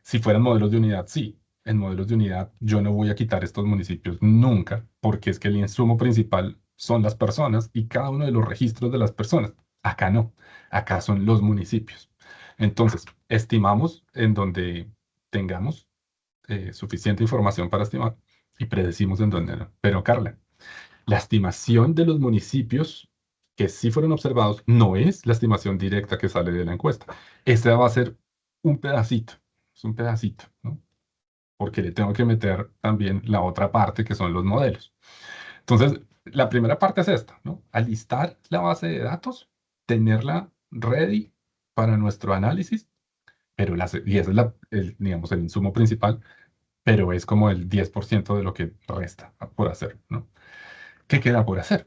Si fueran modelos de unidad, sí. En modelos de unidad yo no voy a quitar estos municipios nunca, porque es que el insumo principal son las personas y cada uno de los registros de las personas. Acá no, acá son los municipios. Entonces, estimamos en donde tengamos suficiente información para estimar y predecimos en donde no. Pero Carla, la estimación de los municipios que sí fueron observados no es la estimación directa que sale de la encuesta. Esta va a ser un pedacito, es un pedacito, ¿no? Porque le tengo que meter también la otra parte que son los modelos. Entonces, la primera parte es esta, ¿no? Alistar la base de datos, tenerla ready para nuestro análisis, pero y ese es digamos, el insumo principal, pero es como el 10% de lo que resta por hacer, ¿no? ¿Qué queda por hacer?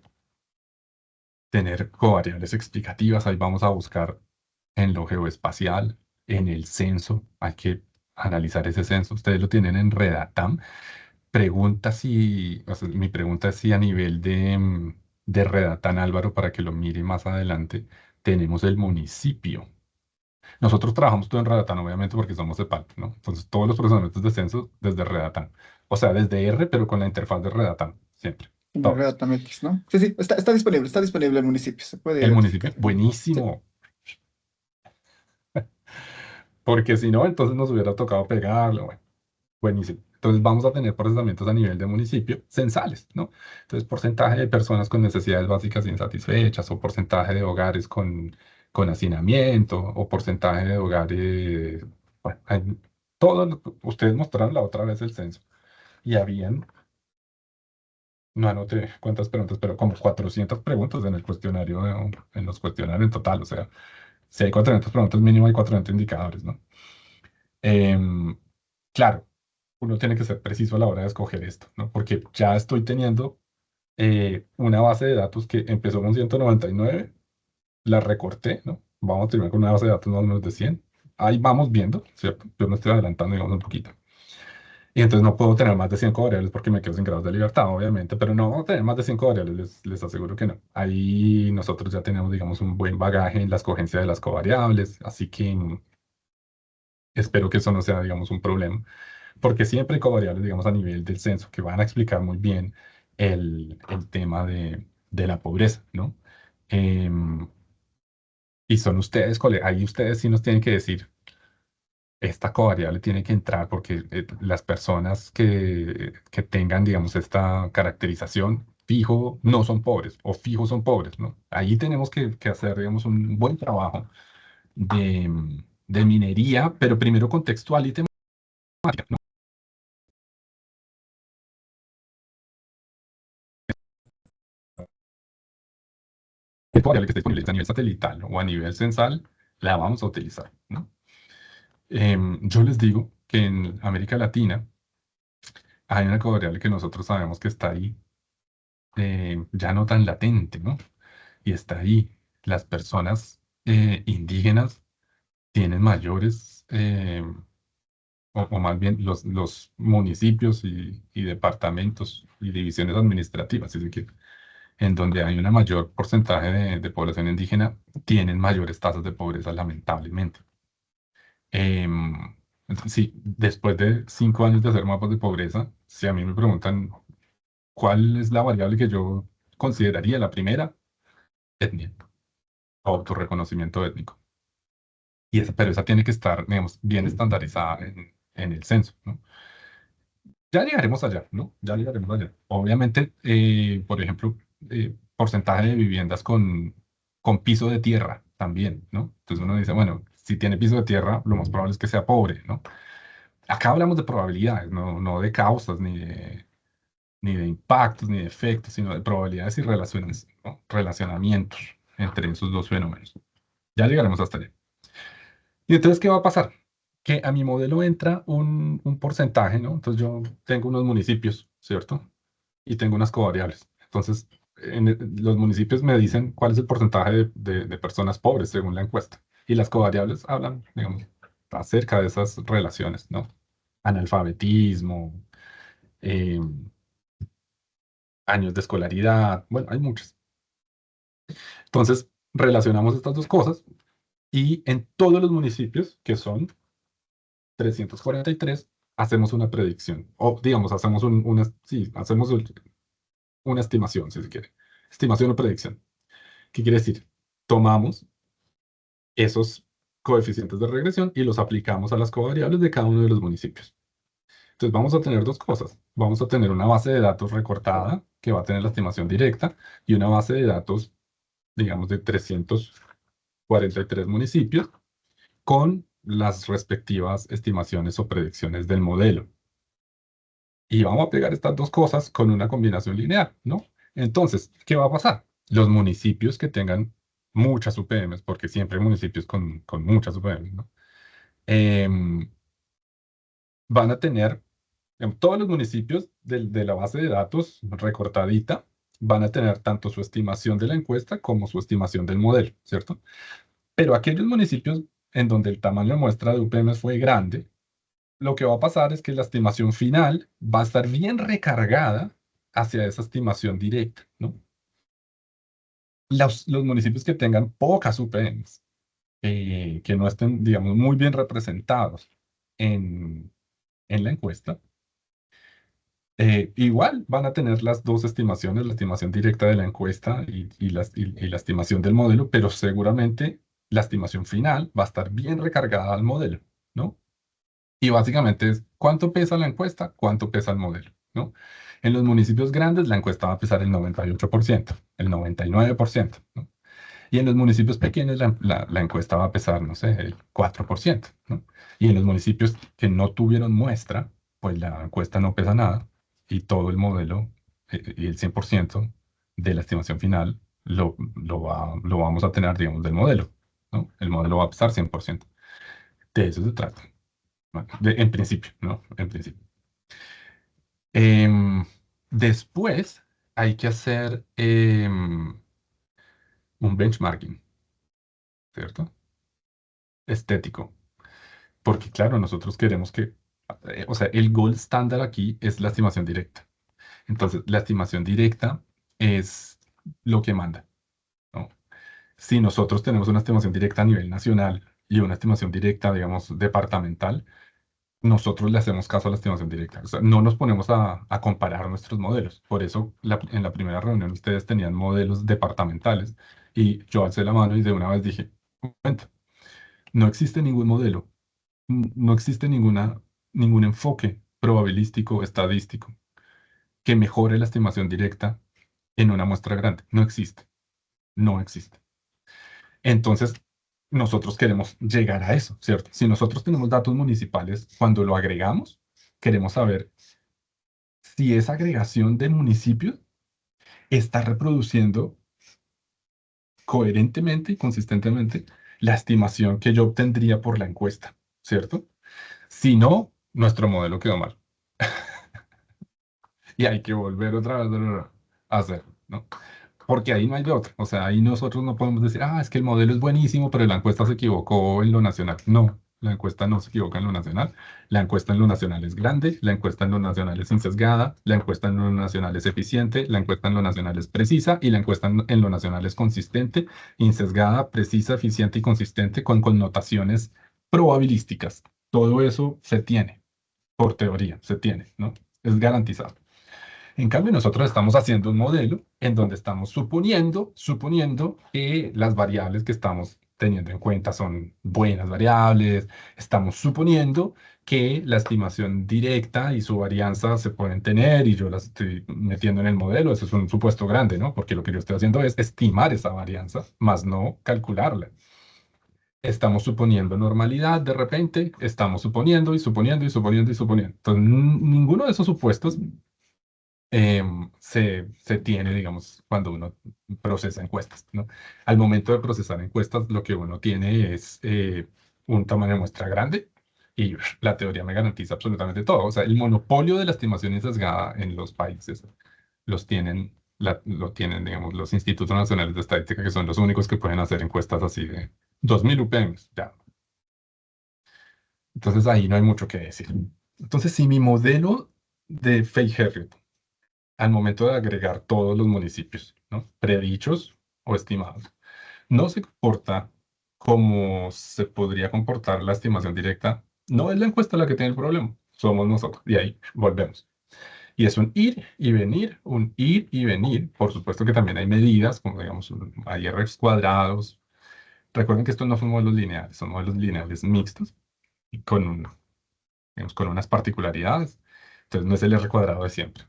Tener covariables explicativas. Ahí vamos a buscar en lo geoespacial, en el censo. Hay que analizar ese censo. Ustedes lo tienen en Redatam. Pregunta si, o sea, mi pregunta es si a nivel de Redatam, Álvaro, para que lo mire más adelante, tenemos el municipio. Nosotros trabajamos todo en Redatam, obviamente, porque somos CEPAL, ¿no? Entonces, todos los procesamientos de censo desde Redatam. O sea, desde R, pero con la interfaz de Redatam, siempre. En el Todos. RedatamX, ¿no? Sí, sí, está disponible el municipio, se puede El municipio, identificar. Sí. buenísimo. Porque si no, entonces nos hubiera tocado pegarlo. Bueno, buenísimo. Entonces vamos a tener procesamientos a nivel de municipio censales, ¿no? Entonces, porcentaje de personas con necesidades básicas insatisfechas, o porcentaje de hogares con hacinamiento, o porcentaje de hogares. Bueno, ustedes mostraron la otra vez el censo y habían, no anoté cuántas preguntas, pero como 400 preguntas en el cuestionario, en los cuestionarios en total. O sea, si hay 400 preguntas, mínimo hay 400 indicadores, ¿no? Em, claro, uno tiene que ser preciso a la hora de escoger esto, ¿no? Porque ya estoy teniendo una base de datos que empezó con 199, la recorté, ¿no? Vamos a terminar con una base de datos más o menos de 100. Ahí vamos viendo, ¿cierto? Yo me estoy adelantando, digamos, un poquito. Y entonces no puedo tener más de 100 variables porque me quedo sin grados de libertad, obviamente, pero no vamos a tener más de 100 variables, les aseguro que no. Ahí nosotros ya tenemos, digamos, un buen bagaje en la escogencia de las covariables, así que espero que eso no sea, digamos, un problema, porque siempre hay covariables, digamos, a nivel del censo que van a explicar muy bien el tema de la pobreza, ¿no? Em, y son ustedes, ahí ustedes sí nos tienen que decir, esta covariable tiene que entrar porque las personas que tengan, digamos, esta caracterización, fijo, no son pobres o fijo son pobres, ¿no? Ahí tenemos que hacer, digamos, un buen trabajo de minería, pero primero contextual y temática, ¿no? ¿Qué variable que esté disponible a nivel satelital o a nivel censal, la vamos a utilizar, ¿no? Yo les digo que en América Latina hay una covariable que nosotros sabemos que está ahí, ya no tan latente, ¿no? Y está ahí. Las personas indígenas tienen mayores, o más bien los municipios y departamentos y divisiones administrativas, es decir, en donde hay una mayor porcentaje de población indígena, tienen mayores tasas de pobreza, lamentablemente. Entonces, sí, después de 5 años de hacer mapas de pobreza, si a mí me preguntan cuál es la variable que yo consideraría la primera, etnia, autorreconocimiento étnico. Pero esa tiene que estar, digamos, bien estandarizada en el censo, ¿no? Ya llegaremos allá, ¿no? Ya llegaremos allá. Obviamente, por ejemplo, porcentaje de viviendas con piso de tierra también, ¿no? Entonces uno dice, bueno, si tiene piso de tierra, lo más probable es que sea pobre, ¿no? Acá hablamos de probabilidades, no de causas ni de impactos, ni de efectos, sino de probabilidades y relaciones, ¿no? Relacionamientos entre esos dos fenómenos. Ya llegaremos hasta allá. Y entonces, ¿qué va a pasar? Que a mi modelo entra un porcentaje, ¿no? Entonces yo tengo unos municipios, ¿cierto? Y tengo unas covariables. Entonces, los municipios me dicen cuál es el porcentaje de personas pobres según la encuesta. Y las covariables hablan, digamos, acerca de esas relaciones, ¿no? Analfabetismo, eh, años de escolaridad, bueno, hay muchas. Entonces, relacionamos estas dos cosas y en todos los municipios, que son 343, hacemos una predicción. O, digamos, hacemos sí, hacemos una estimación, si se quiere. Estimación o predicción. ¿Qué quiere decir? Tomamos esos coeficientes de regresión y los aplicamos a las covariables de cada uno de los municipios. Entonces vamos a tener dos cosas. Vamos a tener una base de datos recortada que va a tener la estimación directa y una base de datos, digamos, de 343 municipios con las respectivas estimaciones o predicciones del modelo. Y vamos a pegar estas dos cosas con una combinación lineal, ¿no? Entonces, ¿qué va a pasar? Los municipios que tengan muchas UPMs, porque siempre hay municipios con muchas UPMs, ¿no? Em, Van a tener, en todos los municipios de la base de datos recortadita, van a tener tanto su estimación de la encuesta como su estimación del modelo, ¿cierto? Pero aquellos municipios en donde el tamaño de muestra de UPMs fue grande, lo que va a pasar es que la estimación final va a estar bien recargada hacia esa estimación directa, ¿no? Los municipios que tengan pocas UPMs, que no estén, digamos, muy bien representados en la encuesta, igual van a tener las dos estimaciones, la estimación directa de la encuesta y la estimación del modelo, pero seguramente la estimación final va a estar bien recargada al modelo, ¿no? Y básicamente es cuánto pesa la encuesta, cuánto pesa el modelo, ¿no? En los municipios grandes la encuesta va a pesar el 98%, el 99%, ¿no? Y en los municipios pequeños la encuesta va a pesar, no sé, el 4%, ¿no? Y en los municipios que no tuvieron muestra, pues la encuesta no pesa nada y todo el modelo y el 100% de la estimación final lo vamos a tener, digamos, del modelo, ¿no? El modelo va a pesar 100%. De eso se trata. Bueno, en principio, ¿no? En principio. Em, Después hay que hacer un benchmarking, ¿cierto? Estético. Porque claro, nosotros queremos que, o sea, el gold estándar aquí es la estimación directa. Entonces, la estimación directa es lo que manda, ¿no? Si nosotros tenemos una estimación directa a nivel nacional y una estimación directa, digamos, departamental, nosotros le hacemos caso a la estimación directa. O sea, no nos ponemos a comparar nuestros modelos. Por eso en la primera reunión ustedes tenían modelos departamentales y yo alcé la mano y de una vez dije, "Un momento, no existe ningún modelo, no existe ningún enfoque probabilístico, estadístico que mejore la estimación directa en una muestra grande. No existe, no existe. Entonces, nosotros queremos llegar a eso, ¿cierto? Si nosotros tenemos datos municipales, cuando lo agregamos, queremos saber si esa agregación de municipios está reproduciendo coherentemente y consistentemente la estimación que yo obtendría por la encuesta, ¿cierto? Si no, nuestro modelo quedó mal. Y hay que volver otra vez a hacerlo, ¿no? Porque ahí no hay de otra. O sea, ahí nosotros no podemos decir, es que el modelo es buenísimo, pero la encuesta se equivocó en lo nacional. No, la encuesta no se equivoca en lo nacional. La encuesta en lo nacional es grande, la encuesta en lo nacional es insesgada, la encuesta en lo nacional es eficiente, la encuesta en lo nacional es precisa y la encuesta en lo nacional es consistente, insesgada, precisa, eficiente y consistente con connotaciones probabilísticas. Todo eso se tiene, por teoría, se tiene, ¿no? Es garantizado. En cambio, nosotros estamos haciendo un modelo en donde estamos suponiendo que las variables que estamos teniendo en cuenta son buenas variables, estamos suponiendo que la estimación directa y su varianza se pueden tener y yo las estoy metiendo en el modelo, eso es un supuesto grande, ¿no? Porque lo que yo estoy haciendo es estimar esa varianza, más no calcularla. Estamos suponiendo normalidad de repente, estamos suponiendo y suponiendo y suponiendo y suponiendo. Entonces, ninguno de esos supuestos se tiene, digamos, cuando uno procesa encuestas, ¿no? Al momento de procesar encuestas, lo que uno tiene es un tamaño de muestra grande y la teoría me garantiza absolutamente todo. O sea, el monopolio de la estimación sesgada en los países lo tienen, digamos, los Institutos Nacionales de Estadística, que son los únicos que pueden hacer encuestas así de 2000 UPMs, ya. Entonces ahí no hay mucho que decir. Entonces, si mi modelo de Fay-Herriot al momento de agregar todos los municipios, ¿no? Predichos o estimados, no se comporta como se podría comportar la estimación directa, no es la encuesta la que tiene el problema, somos nosotros. Y ahí volvemos. Y es un ir y venir, un ir y venir. Por supuesto que también hay medidas, como digamos, hay Rx cuadrados. Recuerden que estos no son modelos lineales, son modelos lineales mixtos y digamos, con unas particularidades. Entonces no es el R cuadrado de siempre.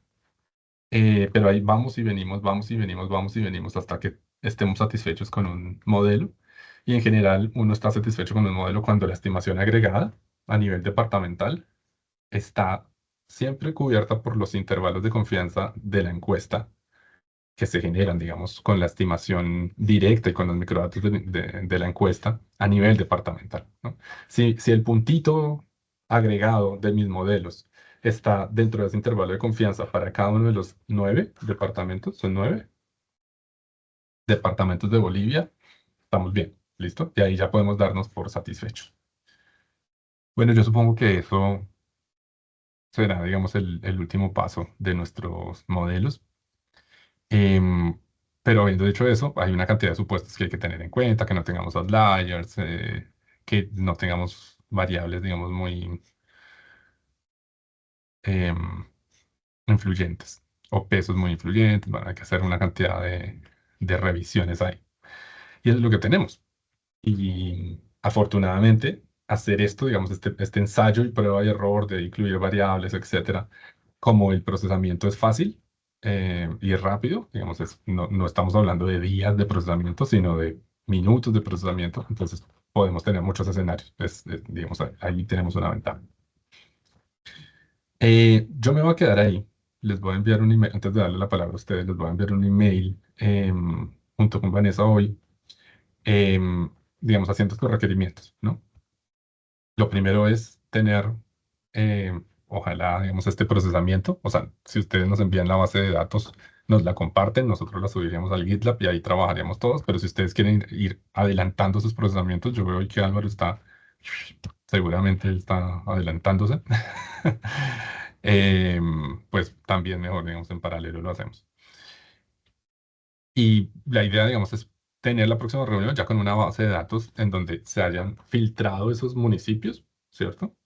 Pero ahí vamos y venimos, vamos y venimos, vamos y venimos hasta que estemos satisfechos con un modelo. Y en general uno está satisfecho con un modelo cuando la estimación agregada a nivel departamental está siempre cubierta por los intervalos de confianza de la encuesta que se generan, digamos, con la estimación directa y con los microdatos de la encuesta a nivel departamental, ¿no? Si el puntito agregado de mis modelos está dentro de ese intervalo de confianza para cada uno de los 9 departamentos, son 9 departamentos de Bolivia, estamos bien, ¿listo? Y ahí ya podemos darnos por satisfechos. Bueno, yo supongo que eso será, digamos, el último paso de nuestros modelos. Em, pero habiendo dicho eso, hay una cantidad de supuestos que hay que tener en cuenta, que no tengamos outliers, que no tengamos variables, digamos, muy em, influyentes o pesos muy influyentes. Bueno, hay que hacer una cantidad de revisiones ahí. Y eso es lo que tenemos. Y afortunadamente, hacer esto, digamos, este ensayo y prueba y error de incluir variables, etcétera, como el procesamiento es fácil y es rápido, digamos, no estamos hablando de días de procesamiento, sino de minutos de procesamiento, entonces podemos tener muchos escenarios. Digamos, ahí tenemos una ventaja. Yo me voy a quedar ahí. Les voy a enviar un email, antes de darle la palabra a ustedes, les voy a enviar un email junto con Vanessa hoy, em, digamos, haciendo estos requerimientos, ¿no? Lo primero es tener, ojalá, digamos, este procesamiento. O sea, si ustedes nos envían la base de datos, nos la comparten, nosotros la subiríamos al GitLab y ahí trabajaríamos todos. Pero si ustedes quieren ir adelantando sus procesamientos, yo veo que Álvaro seguramente está adelantándose. Pues también mejor, digamos, en paralelo lo hacemos. Y la idea, digamos, es tener la próxima reunión ya con una base de datos en donde se hayan filtrado esos municipios, ¿cierto?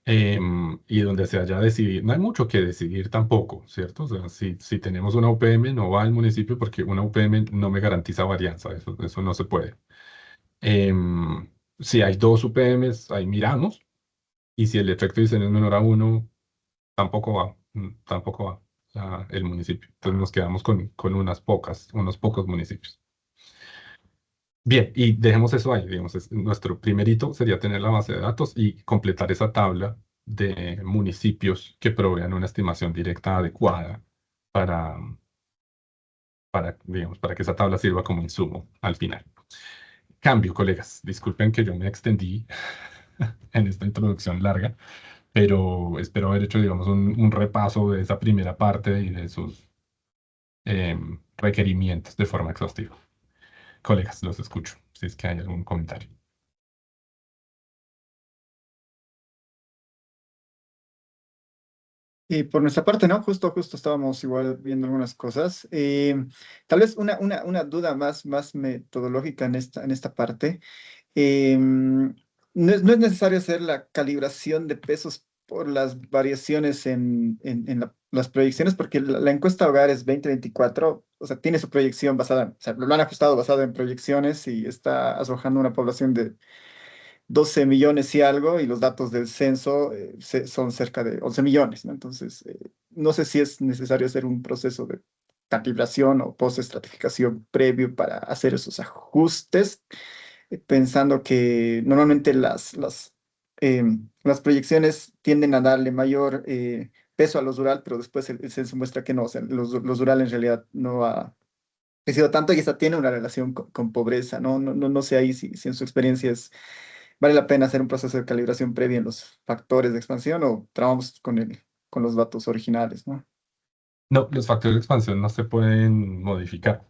Y donde se haya decidido, no hay mucho que decidir tampoco, ¿cierto? O sea, si tenemos una UPM, no va al municipio porque una UPM no me garantiza varianza, eso no se puede. Si hay dos UPMs, ahí miramos, y si el efecto diseño es menor a uno, tampoco va, tampoco va el municipio. Entonces nos quedamos con unos pocos municipios. Bien, y dejemos eso ahí, digamos, nuestro primer hito sería tener la base de datos y completar esa tabla de municipios que provean una estimación directa adecuada para, digamos, para que esa tabla sirva como insumo al final. Cambio, colegas, disculpen que yo me extendí en esta introducción larga, pero espero haber hecho, digamos, un repaso de esa primera parte y de sus requerimientos de forma exhaustiva. Colegas, los escucho, si es que hay algún comentario. Y por nuestra parte, ¿no? Justo estábamos igual viendo algunas cosas. Tal vez una duda más metodológica en esta parte. No es necesario hacer la calibración de pesos por las variaciones en las proyecciones, porque la encuesta Hogares 2024, o sea, tiene su proyección basada, o sea, lo han ajustado basado en proyecciones y está arrojando una población de 12 millones y algo, y los datos del censo son cerca de 11 millones, ¿no? Entonces, no sé si es necesario hacer un proceso de calibración o post-estratificación previo para hacer esos ajustes, pensando que normalmente las proyecciones tienden a darle mayor peso a los rural, pero después el censo muestra que no, o sea, los rural en realidad no ha crecido tanto y esta tiene una relación con pobreza, ¿no? No sé ahí si en su experiencia vale la pena hacer un proceso de calibración previo en los factores de expansión o trabajamos con los datos originales, ¿no? No, los factores de expansión no se pueden modificar,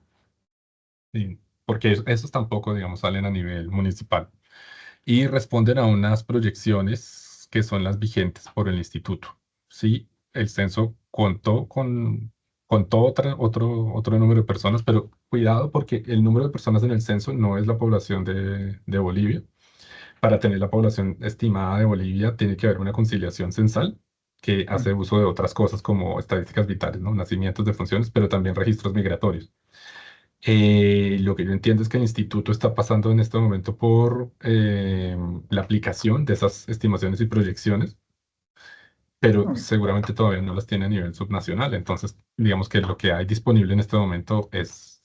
¿sí? Porque esos tampoco, digamos, salen a nivel municipal y responden a unas proyecciones que son las vigentes por el instituto. Sí, el censo contó otro número de personas, pero cuidado porque el número de personas en el censo no es la población de Bolivia. Para tener la población estimada de Bolivia tiene que haber una conciliación censal que hace uso de otras cosas como estadísticas vitales, ¿no? Nacimientos, defunciones, pero también registros migratorios. Lo que yo entiendo es que el instituto está pasando en este momento por la aplicación de esas estimaciones y proyecciones, pero Mm, seguramente todavía no las tiene a nivel subnacional. Entonces, digamos que lo que hay disponible en este momento es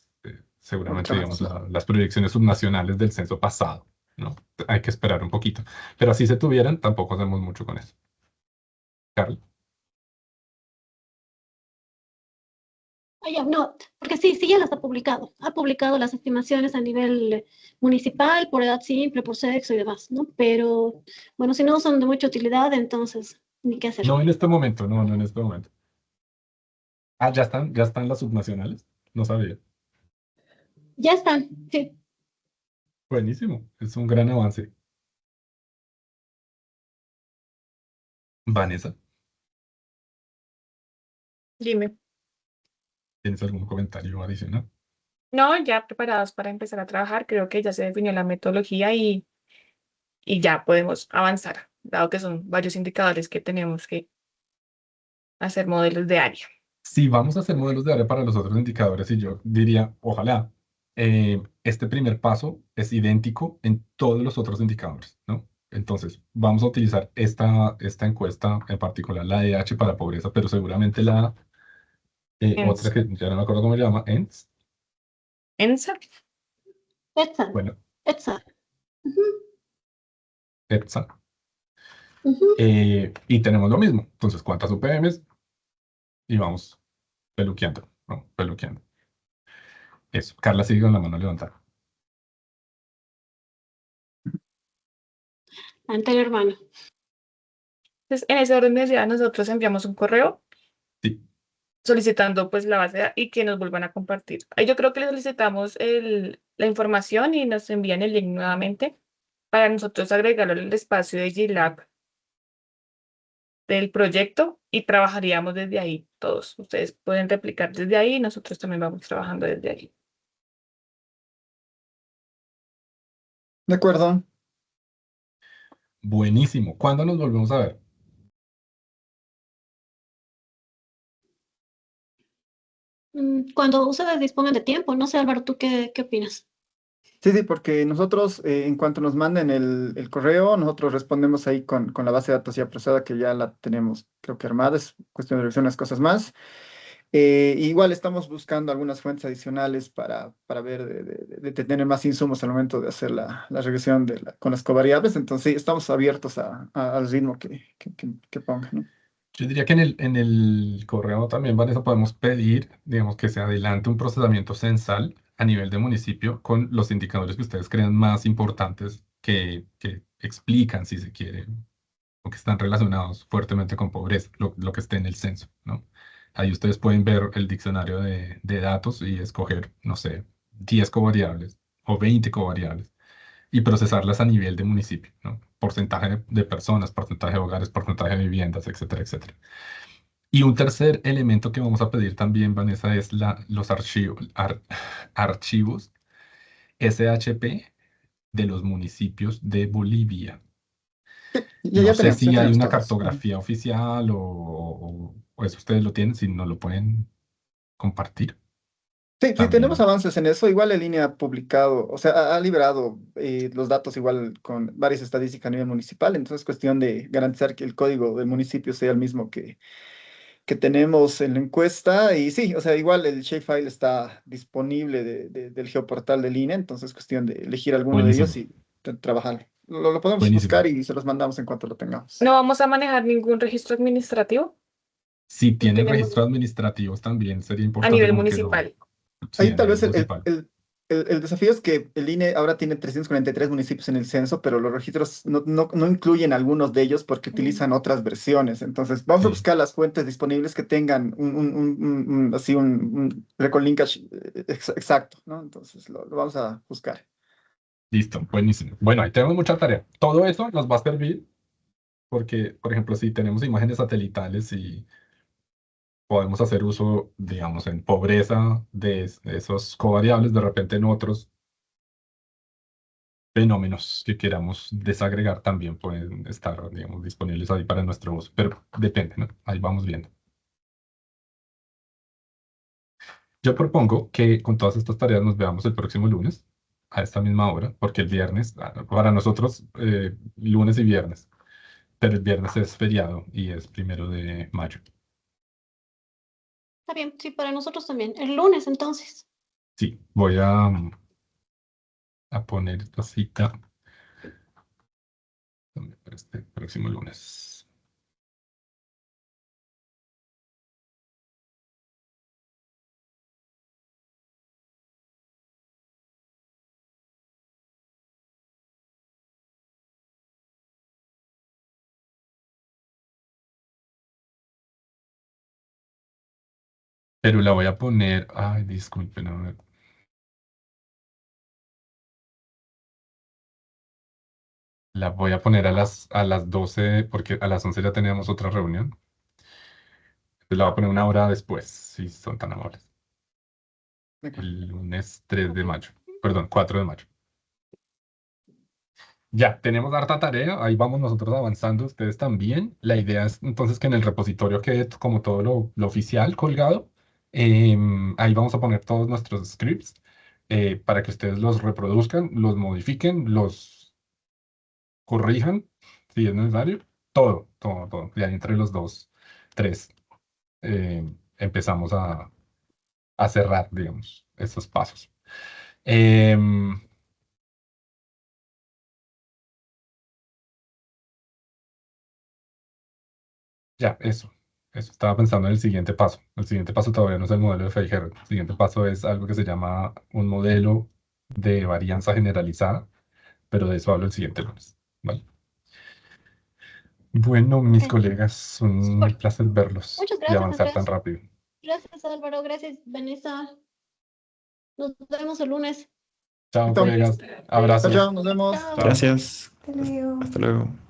seguramente, digamos, Ultramarzo. las proyecciones subnacionales del censo pasado, ¿no? Hay que esperar un poquito. Pero así se tuvieran, tampoco hacemos mucho con eso. Carlos. Ah, ya, no, porque sí, sí ya las ha publicado. Ha publicado las estimaciones a nivel municipal, por edad simple, por sexo y demás, ¿no? Pero, bueno, si no son de mucha utilidad, entonces, ni qué hacer. No en este momento, no en este momento. Ah, ya están las subnacionales. No sabía. Ya están, sí. Buenísimo, es un gran avance. Vanessa, Dime. ¿tienes algún comentario adicional? No, ya preparados para empezar a trabajar, creo que ya se definió la metodología y ya podemos avanzar, dado que son varios indicadores que tenemos que hacer modelos de área. Si vamos a hacer modelos de área para los otros indicadores, y yo diría, ojalá, este primer paso es idéntico en todos los otros indicadores, ¿no? Entonces, vamos a utilizar esta encuesta en particular, la EH para pobreza, pero seguramente la otra ENSA. que ya no me acuerdo cómo se llama, ENS, ENSA. ETSA, bueno, ETSA. Ujú, EPSA, ujú. y tenemos lo mismo. Entonces, ¿cuántas UPMs? Y vamos peluqueando, ¿no? Peluqueando. Eso, Carla sigue con la mano levantada. Anterior hermano. Entonces, en ese orden de ideas, nosotros enviamos un correo Sí, solicitando pues la base y que nos vuelvan a compartir. Ahí yo creo que le solicitamos la información y nos envían el link nuevamente para nosotros agregarlo al espacio de GitLab del proyecto y trabajaríamos desde ahí todos. Ustedes pueden replicar desde ahí y nosotros también vamos trabajando desde ahí. De acuerdo. buenísimo. ¿Cuándo nos volvemos a ver? Cuando ustedes dispongan de tiempo, no sé, Álvaro, ¿tú qué opinas? Sí, porque nosotros, en cuanto nos manden el correo, nosotros respondemos ahí con la base de datos ya procesada, que ya la tenemos, creo que armada, es cuestión de revisar unas cosas más. Igual estamos buscando algunas fuentes adicionales para ver de tener más insumos al momento de hacer la regresión con las covariables. Entonces, sí, estamos abiertos al ritmo que ponga, ¿no? Yo diría que en el correo también, Vanessa, podemos pedir, digamos, que se adelante un procesamiento censal a nivel de municipio con los indicadores que ustedes crean más importantes que explican, si se quiere, o que están relacionados fuertemente con pobreza, lo que esté en el censo, ¿no? Ahí ustedes pueden ver el diccionario de datos y escoger, no sé, 10 covariables o 20 covariables y procesarlas a nivel de municipio, ¿no? Porcentaje de personas, porcentaje de hogares, porcentaje de viviendas, etcétera, etcétera. Y un tercer elemento que vamos a pedir también, Vanessa, es los archivos SHP de los municipios de Bolivia. No sé Ya si hay tenemos una todo eso. Ujú. cartografía oficial o eso ustedes lo tienen, si no lo pueden compartir Sí, tenemos también. avances en eso. Igual en línea ha publicado, o sea, ha liberado los datos igual con varias estadísticas a nivel municipal. Entonces es cuestión de garantizar que el código del municipio sea el mismo que tenemos en la encuesta. Y sí, o sea, igual el shapefile está disponible del geoportal de línea. Entonces es cuestión de elegir alguno de ellos Buenísimo, y trabajar. Lo podemos buenísimo. buscar y se los mandamos en cuanto lo tengamos. No vamos a manejar ningún registro administrativo. Si tienen tenemos registros administrativos también sería a importante nivel como que lo... municipal. Sí, Ahí a tal nivel vez municipal. el desafío es que el INE ahora tiene 343 municipios en el censo, pero los registros no incluyen algunos de ellos porque utilizan otras versiones. Entonces, vamos a Sí, buscar las fuentes disponibles que tengan así un record linkage exacto, ¿no? Entonces, lo vamos a buscar. listo, buenísimo. Bueno, ahí tenemos mucha tarea. Todo eso nos va a servir porque, por ejemplo, si tenemos imágenes satelitales y podemos hacer uso, digamos, en pobreza de esos covariables, de repente en otros fenómenos que queramos desagregar también pueden estar, digamos, disponibles ahí para nuestro uso, pero depende, ¿no? Ahí vamos viendo. Yo propongo que con todas estas tareas nos veamos el próximo lunes a esta misma hora, porque el viernes, para nosotros, lunes y viernes, pero el viernes es feriado y es 1 de mayo. Está bien, sí, para nosotros también. El lunes, entonces. Sí, voy a poner esta cita para este próximo lunes. Pero la voy a poner, ay, disculpen, a ver. La voy a poner a las 12 porque a las 11 ya teníamos otra reunión. Entonces la voy a poner 1 hora después, si son tan amables. Ok. El lunes 3 de mayo, perdón, 4 de mayo. Ya, tenemos harta tarea, ahí vamos nosotros avanzando, ustedes también. La idea es entonces que en el repositorio quede como todo lo oficial colgado. Ahí vamos a poner todos nuestros scripts para que ustedes los reproduzcan, los modifiquen, los corrijan, si es necesario. Todo, todo, todo. Y ahí entre los dos, tres, empezamos a cerrar, digamos, esos pasos. Em, Ya, eso. Eso. Estaba pensando en el siguiente paso. El siguiente paso todavía no es el modelo de Feijer. El siguiente paso es algo que se llama un modelo de varianza generalizada, pero de eso hablo el siguiente lunes. ¿Vale? Bueno, mis Ok, colegas, un súper. placer verlos Muchas y gracias, avanzar tan Andrés. rápido. Gracias, Álvaro. Gracias, Vanessa. Nos vemos el lunes. Chao, Listo. colegas. Listo. Chao, Abrazos. chao, nos vemos. Chao. Chao. Gracias. Hasta luego. Hasta luego.